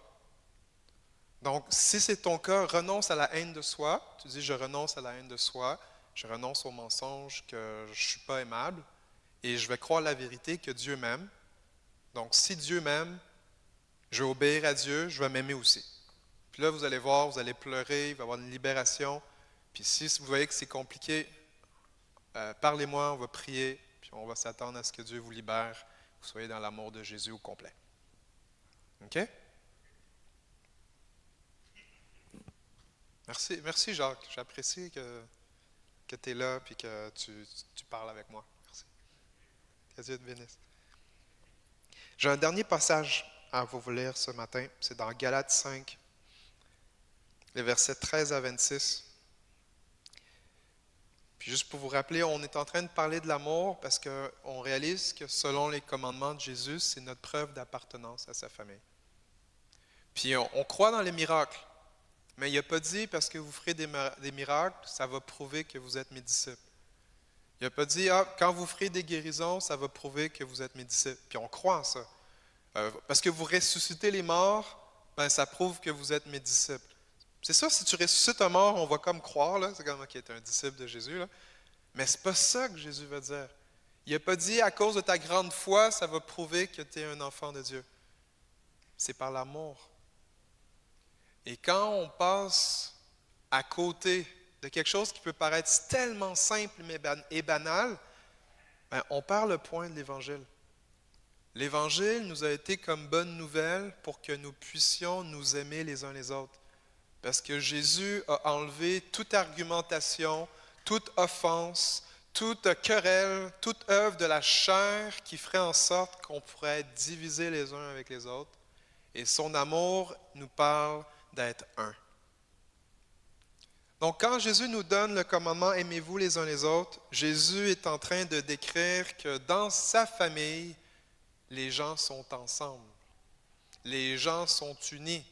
Donc, si c'est ton cas, renonce à la haine de soi. Tu dis, je renonce à la haine de soi, je renonce au mensonge que je ne suis pas aimable, et je vais croire la vérité que Dieu m'aime. Donc, si Dieu m'aime, je vais obéir à Dieu, je vais m'aimer aussi. Puis là, vous allez voir, vous allez pleurer, il va y avoir une libération. Puis si vous voyez que c'est compliqué, parlez-moi, on va prier, puis on va s'attendre à ce que Dieu vous libère, que vous soyez dans l'amour de Jésus au complet. OK? Merci Jacques. J'apprécie que tu es là et que tu parles avec moi. Merci. Que Dieu te bénisse. J'ai un dernier passage à vous lire ce matin. C'est dans Galates 5, les versets 13 à 26. Puis Puis juste pour vous rappeler, on est en train de parler de l'amour parce qu'on réalise que selon les commandements de Jésus, c'est notre preuve d'appartenance à sa famille. Puis on croit dans les miracles, mais il n'a pas dit parce que vous ferez des miracles, ça va prouver que vous êtes mes disciples. Il n'a pas dit, quand vous ferez des guérisons, ça va prouver que vous êtes mes disciples. Puis on croit en ça. Parce que vous ressuscitez les morts, ben ça prouve que vous êtes mes disciples. C'est ça, si tu ressuscites un mort, on va comme croire, là, c'est comme qui est un disciple de Jésus, là. Mais c'est pas ça que Jésus veut dire. Il n'a pas dit, à cause de ta grande foi, ça va prouver que tu es un enfant de Dieu. C'est par l'amour. Et quand on passe à côté de quelque chose qui peut paraître tellement simple et banal, ben, on perd le point de l'Évangile. L'Évangile nous a été comme bonne nouvelle pour que nous puissions nous aimer les uns les autres. Parce que Jésus a enlevé toute argumentation, toute offense, toute querelle, toute œuvre de la chair qui ferait en sorte qu'on pourrait être divisés les uns avec les autres. Et son amour nous parle d'être un. Donc, quand Jésus nous donne le commandement « Aimez-vous les uns les autres », Jésus est en train de décrire que dans sa famille, les gens sont ensemble. Les gens sont unis.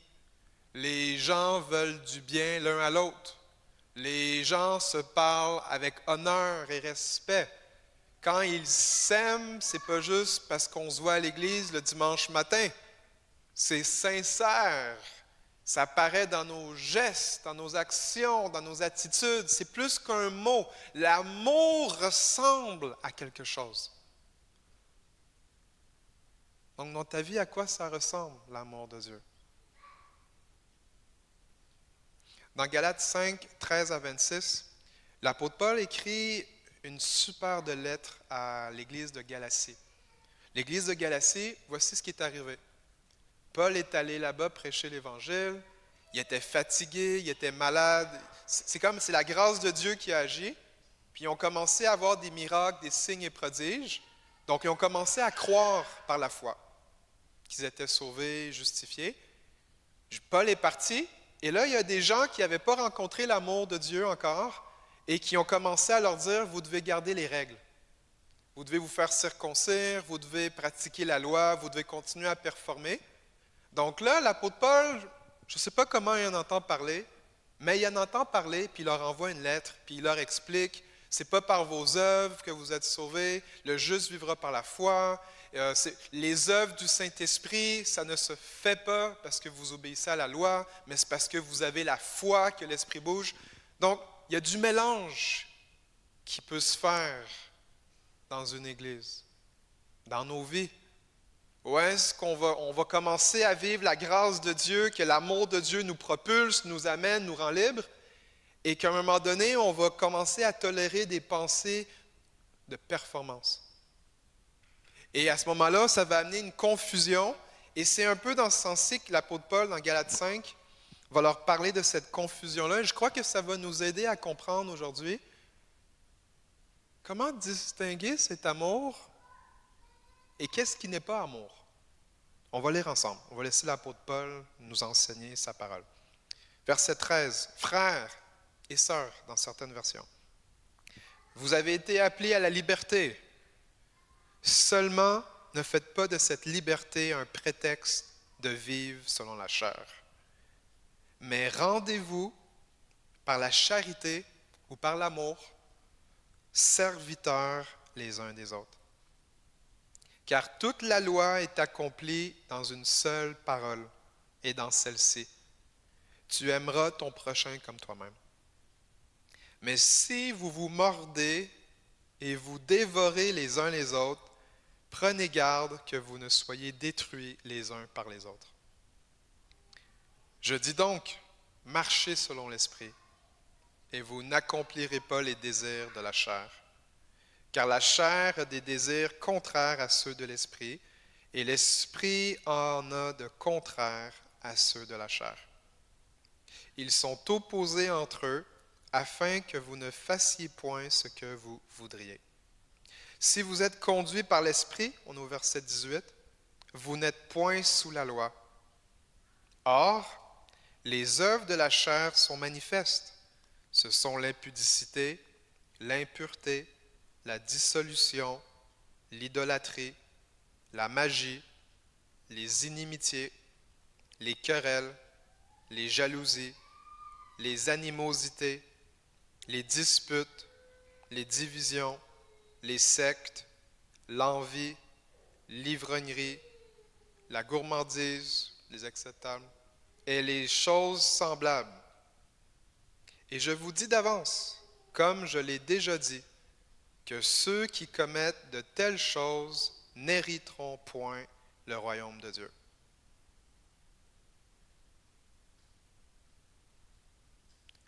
Les gens veulent du bien l'un à l'autre. Les gens se parlent avec honneur et respect. Quand ils s'aiment, c'est pas juste parce qu'on se voit à l'église le dimanche matin. C'est sincère. Ça apparaît dans nos gestes, dans nos actions, dans nos attitudes. C'est plus qu'un mot. L'amour ressemble à quelque chose. Donc, dans ta vie, à quoi ça ressemble, l'amour de Dieu? Dans Galates 5, 13 à 26, l'apôtre Paul écrit une super de lettre à l'église de Galatie. L'église de Galatie, voici ce qui est arrivé. Paul est allé là-bas prêcher l'Évangile, il était fatigué, il était malade. C'est la grâce de Dieu qui a agi. Puis ils ont commencé à avoir des miracles, des signes et prodiges. Donc ils ont commencé à croire par la foi qu'ils étaient sauvés, justifiés. Paul est parti, et là il y a des gens qui n'avaient pas rencontré l'amour de Dieu encore et qui ont commencé à leur dire, vous devez garder les règles. Vous devez vous faire circoncire, vous devez pratiquer la loi, vous devez continuer à performer. Donc là, l'apôtre Paul, je ne sais pas comment il en entend parler, mais il en entend parler, puis il leur envoie une lettre, puis il leur explique, c'est pas par vos œuvres que vous êtes sauvés, le juste vivra par la foi, les œuvres du Saint-Esprit, ça ne se fait pas parce que vous obéissez à la loi, mais c'est parce que vous avez la foi que l'Esprit bouge. Donc, il y a du mélange qui peut se faire dans une église, dans nos vies. Où est-ce qu'on va commencer à vivre la grâce de Dieu, que l'amour de Dieu nous propulse, nous amène, nous rend libres, et qu'à un moment donné, on va commencer à tolérer des pensées de performance. Et à ce moment-là, ça va amener une confusion, et c'est un peu dans ce sens-ci que l'apôtre Paul, dans Galates 5, va leur parler de cette confusion-là. Et je crois que ça va nous aider à comprendre aujourd'hui comment distinguer cet amour et qu'est-ce qui n'est pas amour. On va lire ensemble. On va laisser l'apôtre Paul nous enseigner sa parole. Verset 13. Frères et sœurs, dans certaines versions, vous avez été appelés à la liberté. Seulement, ne faites pas de cette liberté un prétexte de vivre selon la chair. Mais rendez-vous par la charité ou par l'amour, serviteurs les uns des autres. Car toute la loi est accomplie dans une seule parole, et dans celle-ci. Tu aimeras ton prochain comme toi-même. Mais si vous vous mordez et vous dévorez les uns les autres, prenez garde que vous ne soyez détruits les uns par les autres. Je dis donc, marchez selon l'Esprit, et vous n'accomplirez pas les désirs de la chair. Car la chair a des désirs contraires à ceux de l'Esprit, et l'Esprit en a de contraires à ceux de la chair. Ils sont opposés entre eux, afin que vous ne fassiez point ce que vous voudriez. Si vous êtes conduits par l'Esprit, on est au verset 18, vous n'êtes point sous la loi. Or, les œuvres de la chair sont manifestes. Ce sont l'impudicité, l'impureté, la dissolution, l'idolâtrie, la magie, les inimitiés, les querelles, les jalousies, les animosités, les disputes, les divisions, les sectes, l'envie, l'ivrognerie, la gourmandise, les acceptables, et les choses semblables. Et je vous dis d'avance, comme je l'ai déjà dit, que ceux qui commettent de telles choses n'hériteront point le royaume de Dieu.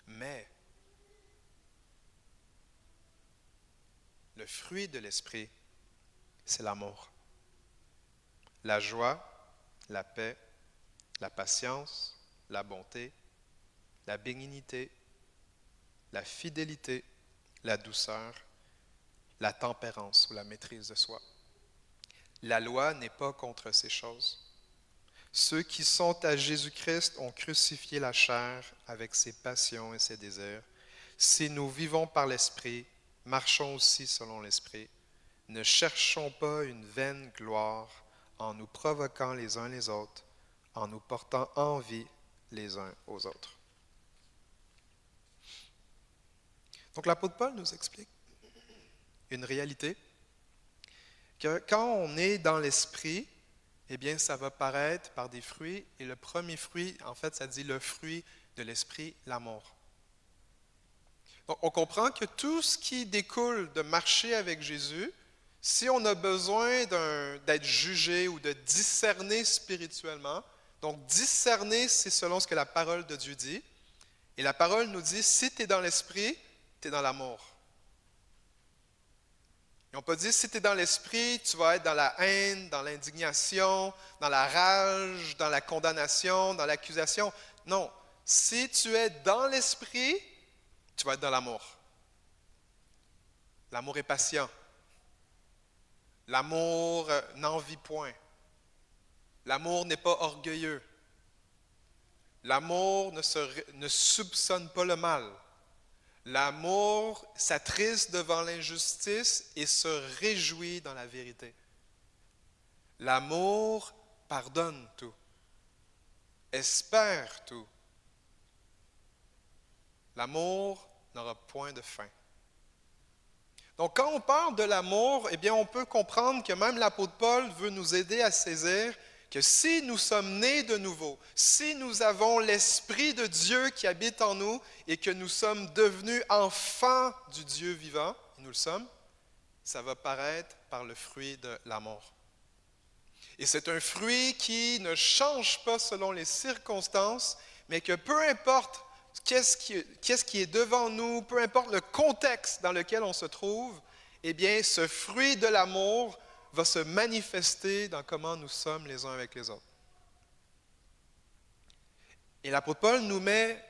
Mais le fruit de l'esprit, c'est l'amour, la joie, la paix, la patience, la bonté, la bénignité, la fidélité, la douceur, la tempérance ou la maîtrise de soi. La loi n'est pas contre ces choses. Ceux qui sont à Jésus-Christ ont crucifié la chair avec ses passions et ses désirs. Si nous vivons par l'Esprit, marchons aussi selon l'Esprit. Ne cherchons pas une vaine gloire en nous provoquant les uns les autres, en nous portant envie les uns aux autres. Donc l'apôtre Paul nous explique une réalité, que quand on est dans l'esprit, eh bien, ça va paraître par des fruits. Et le premier fruit, en fait, ça dit le fruit de l'esprit, l'amour. Donc, on comprend que tout ce qui découle de marcher avec Jésus, si on a besoin d'être jugé ou de discerner spirituellement, donc discerner, c'est selon ce que la parole de Dieu dit. Et la parole nous dit, si tu es dans l'esprit, tu es dans l'amour. Ils n'ont pas dit, si tu es dans l'esprit, tu vas être dans la haine, dans l'indignation, dans la rage, dans la condamnation, dans l'accusation. Non, si tu es dans l'esprit, tu vas être dans l'amour. L'amour est patient. L'amour n'envie point. L'amour n'est pas orgueilleux. L'amour ne soupçonne pas le mal. L'amour s'attriste devant l'injustice et se réjouit dans la vérité. L'amour pardonne tout, espère tout. L'amour n'aura point de fin. Donc, quand on parle de l'amour, eh bien, on peut comprendre que même l'apôtre Paul veut nous aider à saisir que si nous sommes nés de nouveau, si nous avons l'Esprit de Dieu qui habite en nous et que nous sommes devenus enfants du Dieu vivant, et nous le sommes, ça va paraître par le fruit de l'amour. Et c'est un fruit qui ne change pas selon les circonstances, mais que peu importe qu'est-ce qui est devant nous, peu importe le contexte dans lequel on se trouve, eh bien, ce fruit de l'amour va se manifester dans comment nous sommes les uns avec les autres. Et l'apôtre Paul nous met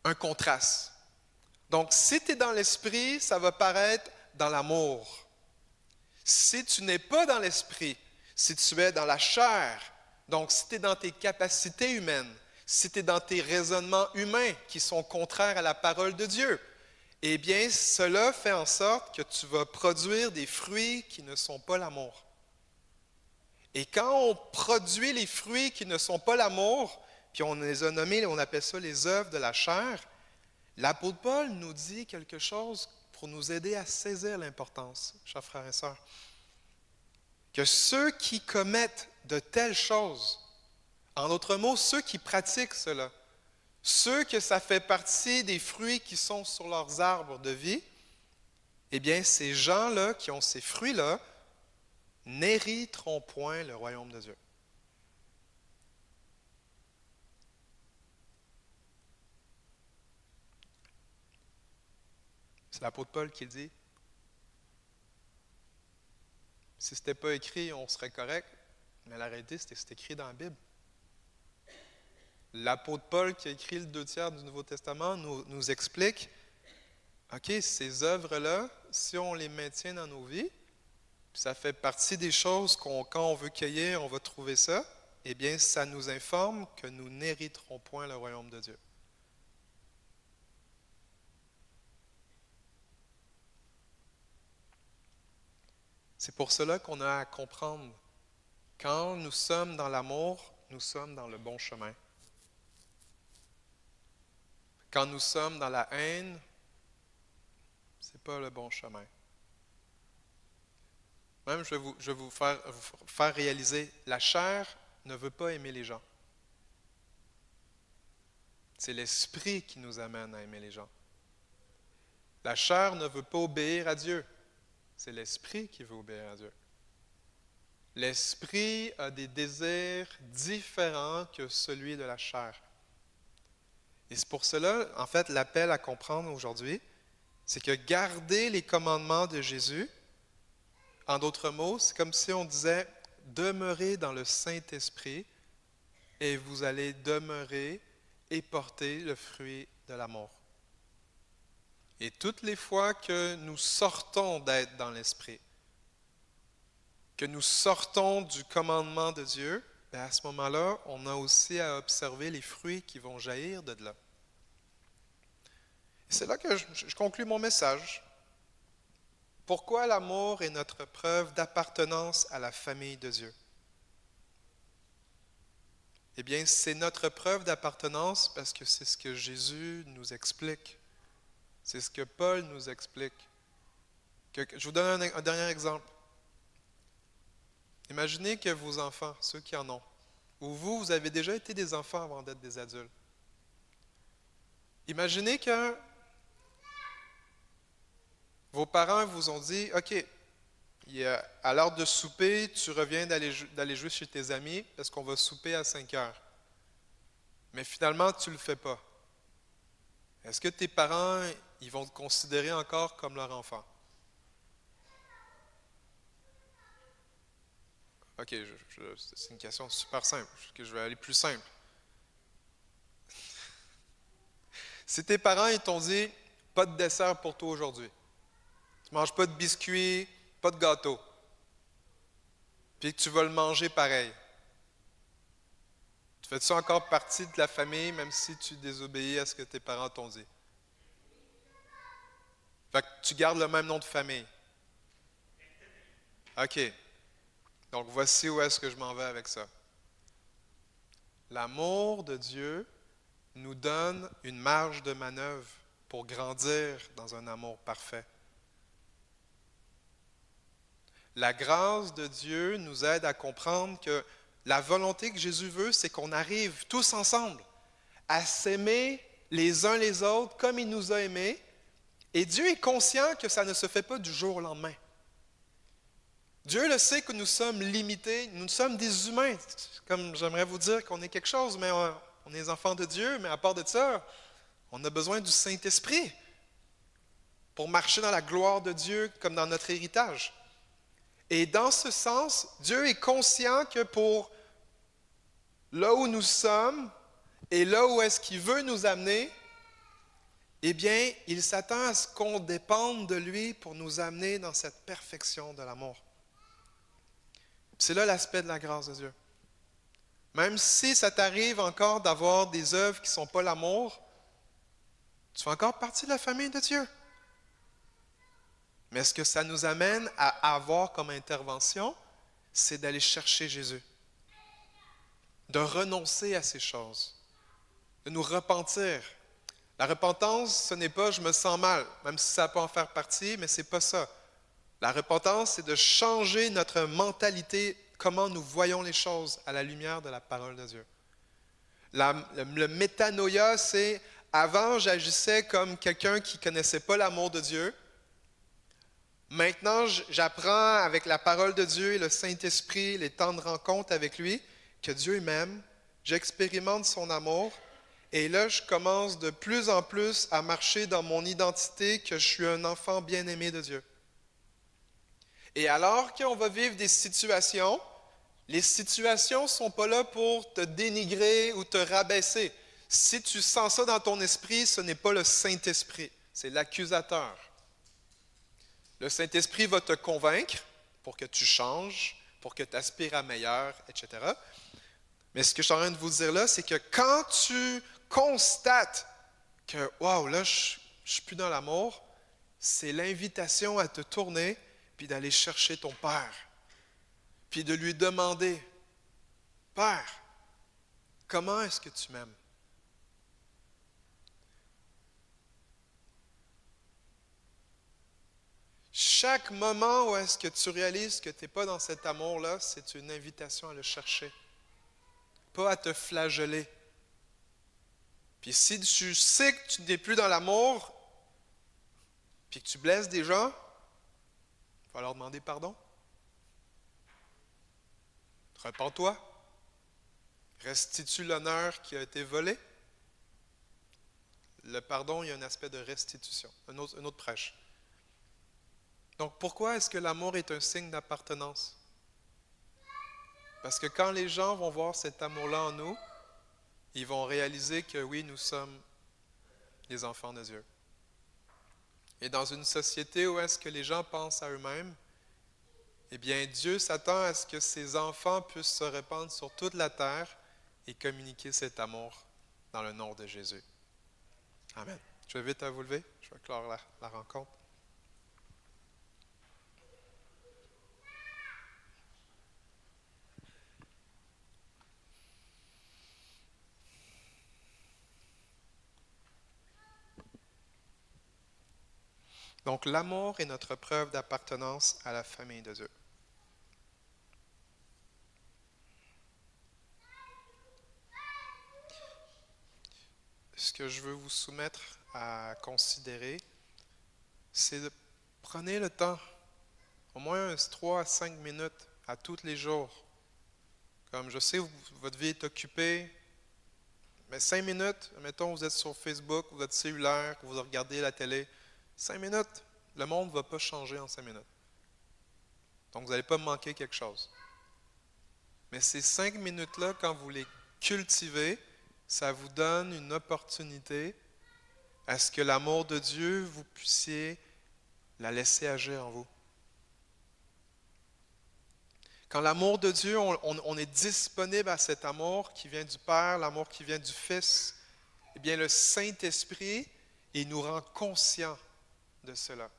un contraste. Donc, si tu es dans l'esprit, ça va paraître dans l'amour. Si tu n'es pas dans l'esprit, si tu es dans la chair, donc si tu es dans tes capacités humaines, si tu es dans tes raisonnements humains qui sont contraires à la parole de Dieu, eh bien, cela fait en sorte que tu vas produire des fruits qui ne sont pas l'amour. Et quand on produit les fruits qui ne sont pas l'amour, puis on les a nommés, on appelle ça les œuvres de la chair, l'apôtre Paul nous dit quelque chose pour nous aider à saisir l'importance, chers frères et sœurs. Que ceux qui commettent de telles choses, en d'autres mots, ceux qui pratiquent cela, ceux que ça fait partie des fruits qui sont sur leurs arbres de vie, eh bien, ces gens-là qui ont ces fruits-là n'hériteront point le royaume de Dieu. C'est l'apôtre Paul qui dit. Si ce n'était pas écrit, on serait correct, mais la réalité, c'est écrit dans la Bible. L'apôtre Paul, qui a écrit le 2/3 du Nouveau Testament, nous explique, OK, ces œuvres-là, si on les maintient dans nos vies, ça fait partie des choses quand on veut cueillir, on va trouver ça, eh bien, ça nous informe que nous n'hériterons point le royaume de Dieu. C'est pour cela qu'on a à comprendre. Quand nous sommes dans l'amour, nous sommes dans le bon chemin. Quand nous sommes dans la haine, ce n'est pas le bon chemin. Même, je vais vous faire réaliser, la chair ne veut pas aimer les gens. C'est l'esprit qui nous amène à aimer les gens. La chair ne veut pas obéir à Dieu. C'est l'esprit qui veut obéir à Dieu. L'esprit a des désirs différents que celui de la chair. Et c'est pour cela, en fait, l'appel à comprendre aujourd'hui, c'est que garder les commandements de Jésus, en d'autres mots, c'est comme si on disait « demeurez dans le Saint-Esprit et vous allez demeurer et porter le fruit de l'amour. » Et toutes les fois que nous sortons d'être dans l'Esprit, que nous sortons du commandement de Dieu, à ce moment-là, on a aussi à observer les fruits qui vont jaillir de là. Et c'est là que je conclus mon message. Pourquoi l'amour est notre preuve d'appartenance à la famille de Dieu? Eh bien, c'est notre preuve d'appartenance parce que c'est ce que Jésus nous explique. C'est ce que Paul nous explique. Je vous donne un dernier exemple. Imaginez que vos enfants, ceux qui en ont, ou vous avez déjà été des enfants avant d'être des adultes. Imaginez que vos parents vous ont dit, « OK, à l'heure de souper, tu reviens d'aller jouer chez tes amis parce qu'on va souper à 5 heures. » Mais finalement, tu ne le fais pas. Est-ce que tes parents, ils vont te considérer encore comme leur enfant? OK, c'est une question super simple, que je vais aller plus simple. Si tes parents, ils t'ont dit, pas de dessert pour toi aujourd'hui, tu ne manges pas de biscuits, pas de gâteau, puis que tu vas le manger pareil, tu fais-tu encore partie de la famille, même si tu désobéis à ce que tes parents t'ont dit? Fait que tu gardes le même nom de famille. OK. Donc, voici où est-ce que je m'en vais avec ça. L'amour de Dieu nous donne une marge de manœuvre pour grandir dans un amour parfait. La grâce de Dieu nous aide à comprendre que la volonté que Jésus veut, c'est qu'on arrive tous ensemble à s'aimer les uns les autres comme il nous a aimés. Et Dieu est conscient que ça ne se fait pas du jour au lendemain. Dieu le sait que nous sommes limités, nous sommes des humains. Comme j'aimerais vous dire qu'on est quelque chose, mais on est des enfants de Dieu, mais à part de ça, on a besoin du Saint-Esprit pour marcher dans la gloire de Dieu comme dans notre héritage. Et dans ce sens, Dieu est conscient que pour là où nous sommes et là où est-ce qu'il veut nous amener, eh bien, il s'attend à ce qu'on dépende de lui pour nous amener dans cette perfection de l'amour. C'est là l'aspect de la grâce de Dieu. Même si ça t'arrive encore d'avoir des œuvres qui ne sont pas l'amour, tu fais encore partie de la famille de Dieu. Mais ce que ça nous amène à avoir comme intervention, c'est d'aller chercher Jésus, de renoncer à ces choses, de nous repentir. La repentance, ce n'est pas « je me sens mal », même si ça peut en faire partie, mais ce n'est pas ça. La repentance, c'est de changer notre mentalité, comment nous voyons les choses à la lumière de la parole de Dieu. Le métanoïa, c'est avant, j'agissais comme quelqu'un qui ne connaissait pas l'amour de Dieu. Maintenant, j'apprends avec la parole de Dieu et le Saint-Esprit, les temps de rencontre avec lui, que Dieu m'aime. J'expérimente son amour. Et là, je commence de plus en plus à marcher dans mon identité que je suis un enfant bien-aimé de Dieu. Et alors qu'on va vivre des situations, les situations ne sont pas là pour te dénigrer ou te rabaisser. Si tu sens ça dans ton esprit, ce n'est pas le Saint-Esprit, c'est l'accusateur. Le Saint-Esprit va te convaincre pour que tu changes, pour que tu aspires à meilleur, etc. Mais ce que je suis en train de vous dire là, c'est que quand tu constates que « wow, là, je ne suis plus dans l'amour », c'est l'invitation à te tourner puis d'aller chercher ton Père, puis de lui demander, Père, comment est-ce que tu m'aimes? Chaque moment où est-ce que tu réalises que tu n'es pas dans cet amour-là, c'est une invitation à le chercher, pas à te flageller. Puis si tu sais que tu n'es plus dans l'amour, puis que tu blesses des gens, il va leur demander pardon. Repends-toi. Restitue l'honneur qui a été volé. Le pardon, il y a un aspect de restitution, un autre prêche. Donc pourquoi est-ce que l'amour est un signe d'appartenance? Parce que quand les gens vont voir cet amour-là en nous, ils vont réaliser que oui, nous sommes les enfants de Dieu. Et dans une société où est-ce que les gens pensent à eux-mêmes, eh bien Dieu s'attend à ce que ses enfants puissent se répandre sur toute la terre et communiquer cet amour dans le nom de Jésus. Amen. Je vais vite à vous lever, je vais clore la rencontre. Donc l'amour est notre preuve d'appartenance à la famille de Dieu. Ce que je veux vous soumettre à considérer, c'est de prenez le temps, au moins 3 à 5 minutes à tous les jours. Comme je sais, votre vie est occupée, mais 5 minutes, mettons vous êtes sur Facebook, vous êtes cellulaire, vous regardez la télé, 5 minutes, le monde ne va pas changer en 5 minutes. Donc vous n'allez pas manquer quelque chose. Mais ces 5 minutes-là, quand vous les cultivez, ça vous donne une opportunité à ce que l'amour de Dieu, vous puissiez la laisser agir en vous. Quand l'amour de Dieu, on est disponible à cet amour qui vient du Père, l'amour qui vient du Fils, eh bien le Saint-Esprit, il nous rend conscients de cela.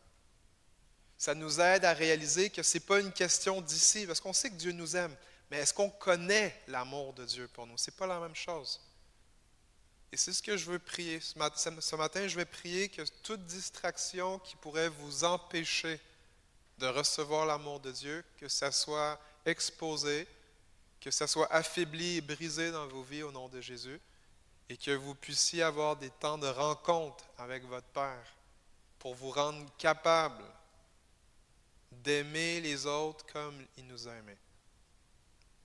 Ça nous aide à réaliser que ce n'est pas une question d'ici, parce qu'on sait que Dieu nous aime, mais est-ce qu'on connaît l'amour de Dieu pour nous? Ce n'est pas la même chose. Et c'est ce que je veux prier. Ce matin, je vais prier que toute distraction qui pourrait vous empêcher de recevoir l'amour de Dieu, que ça soit exposé, que ça soit affaibli et brisé dans vos vies au nom de Jésus, et que vous puissiez avoir des temps de rencontre avec votre Père pour vous rendre capable d'aimer les autres comme il nous a aimés.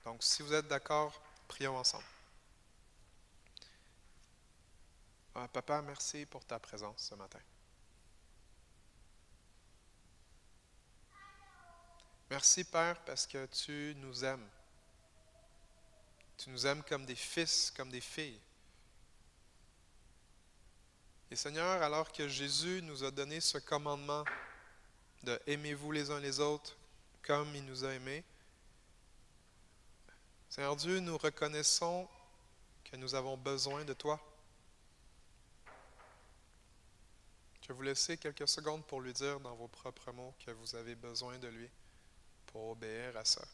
Donc, si vous êtes d'accord, prions ensemble. Papa, merci pour ta présence ce matin. Merci, Père, parce que tu nous aimes. Tu nous aimes comme des fils, comme des filles. Et Seigneur, alors que Jésus nous a donné ce commandement de aimez-vous les uns les autres comme il nous a aimés, Seigneur Dieu, nous reconnaissons que nous avons besoin de toi. Je vais vous laisser quelques secondes pour lui dire dans vos propres mots que vous avez besoin de lui pour obéir à ça.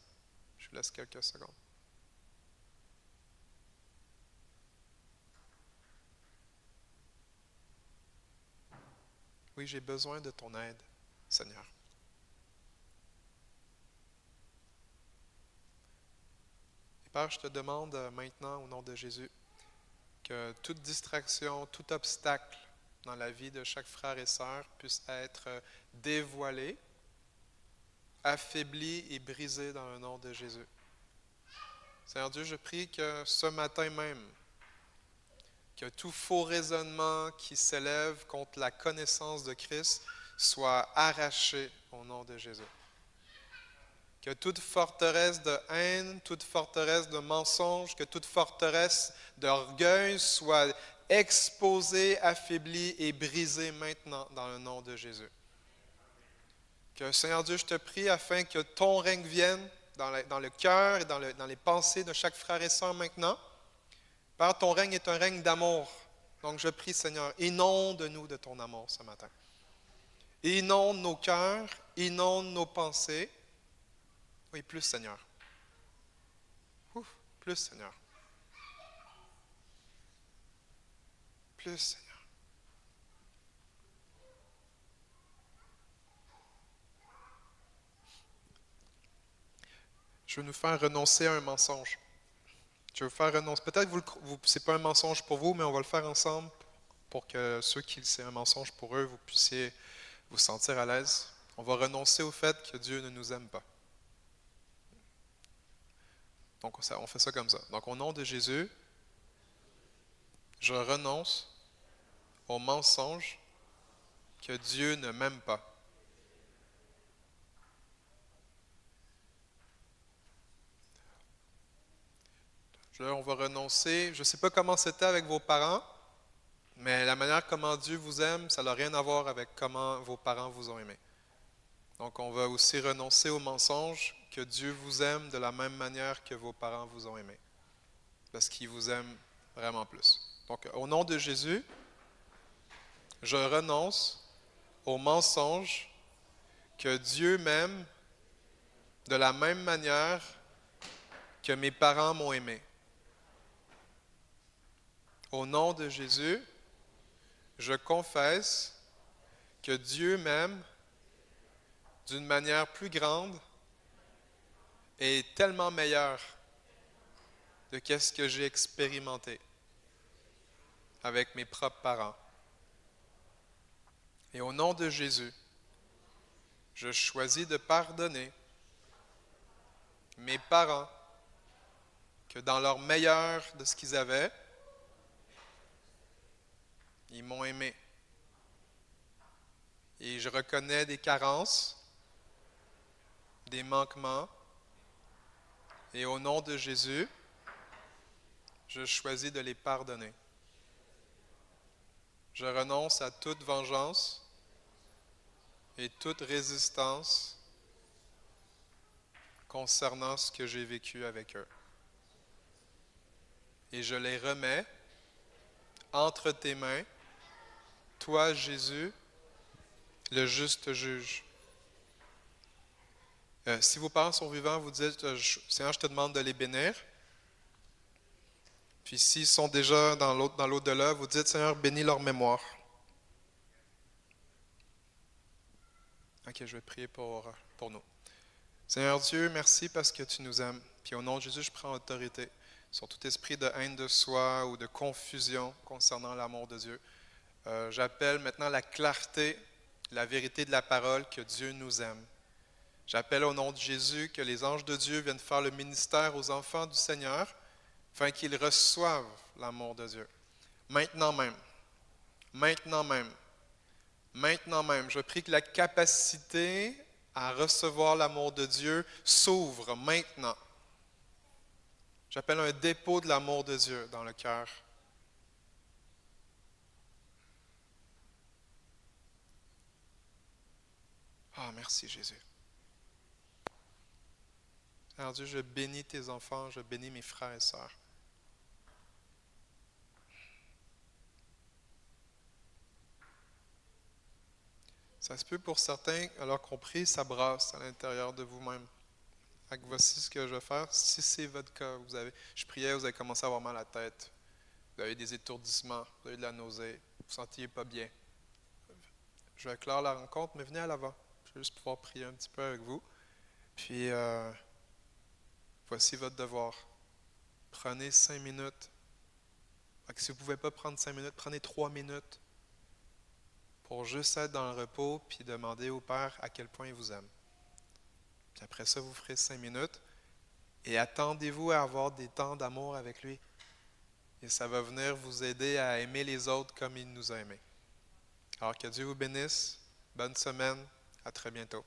Je vous laisse quelques secondes. Oui, j'ai besoin de ton aide, Seigneur. Et Père, je te demande maintenant, au nom de Jésus, que toute distraction, tout obstacle dans la vie de chaque frère et sœur puisse être dévoilé, affaibli et brisé dans le nom de Jésus. Seigneur Dieu, je prie que ce matin même, que tout faux raisonnement qui s'élève contre la connaissance de Christ soit arraché au nom de Jésus. Que toute forteresse de haine, toute forteresse de mensonge, que toute forteresse d'orgueil soit exposée, affaiblie et brisée maintenant dans le nom de Jésus. Que Seigneur Dieu, je te prie afin que ton règne vienne dans le cœur et dans les pensées de chaque frère et sœur maintenant. Père, ton règne est un règne d'amour. Donc je prie, Seigneur, inonde-nous de ton amour ce matin. Inonde nos cœurs, inonde nos pensées. Oui, plus Seigneur. Ouf, plus Seigneur. Plus Seigneur. Je veux nous faire renoncer à un mensonge. Je veux vous faire renoncer. Peut-être que ce n'est pas un mensonge pour vous, mais on va le faire ensemble pour que ceux qui c'est un mensonge pour eux, vous puissiez vous sentir à l'aise. On va renoncer au fait que Dieu ne nous aime pas. Donc on fait ça comme ça. Donc au nom de Jésus, je renonce au mensonge que Dieu ne m'aime pas. On va renoncer. Je ne sais pas comment c'était avec vos parents, mais la manière comment Dieu vous aime, ça n'a rien à voir avec comment vos parents vous ont aimé. Donc on va aussi renoncer au mensonge que Dieu vous aime de la même manière que vos parents vous ont aimé. Parce qu'il vous aime vraiment plus. Donc au nom de Jésus, je renonce au mensonge que Dieu m'aime de la même manière que mes parents m'ont aimé. Au nom de Jésus, je confesse que Dieu m'aime d'une manière plus grande et tellement meilleure de ce que j'ai expérimenté avec mes propres parents. Et au nom de Jésus, je choisis de pardonner mes parents que dans leur meilleur de ce qu'ils avaient, ils m'ont aimé. Et je reconnais des carences, des manquements. Et au nom de Jésus, je choisis de les pardonner. Je renonce à toute vengeance et toute résistance concernant ce que j'ai vécu avec eux. Et je les remets entre tes mains, toi Jésus, le juste juge. Si vos parents sont vivants, vous dites, Seigneur, je te demande de les bénir. Puis s'ils sont déjà dans l'au-delà, vous dites, Seigneur, bénis leur mémoire. Ok, je vais prier pour nous. Seigneur Dieu, merci parce que tu nous aimes. Puis au nom de Jésus, je prends autorité sur tout esprit de haine de soi ou de confusion concernant l'amour de Dieu. J'appelle maintenant la clarté, la vérité de la parole que Dieu nous aime. J'appelle au nom de Jésus que les anges de Dieu viennent faire le ministère aux enfants du Seigneur afin qu'ils reçoivent l'amour de Dieu. Maintenant même, maintenant même, maintenant même, je prie que la capacité à recevoir l'amour de Dieu s'ouvre maintenant. J'appelle un dépôt de l'amour de Dieu dans le cœur. Ah, merci Jésus. Seigneur Dieu, je bénis tes enfants, je bénis mes frères et sœurs. Ça se peut pour certains, alors qu'on prie, ça brasse à l'intérieur de vous-même. Voici ce que je vais faire. Si c'est votre cas, je priais, vous avez commencé à avoir mal à la tête, vous avez des étourdissements, vous avez de la nausée, vous ne vous sentiez pas bien. Je vais clore la rencontre, mais venez à l'avant. Je vais juste pouvoir prier un petit peu avec vous. Puis, voici votre devoir. Prenez 5 minutes. Si vous ne pouvez pas prendre 5 minutes, prenez 3 minutes pour juste être dans le repos puis demander au Père à quel point il vous aime. Puis après ça, vous ferez 5 minutes et attendez-vous à avoir des temps d'amour avec lui. Et ça va venir vous aider à aimer les autres comme il nous a aimés. Alors que Dieu vous bénisse. Bonne semaine. À très bientôt.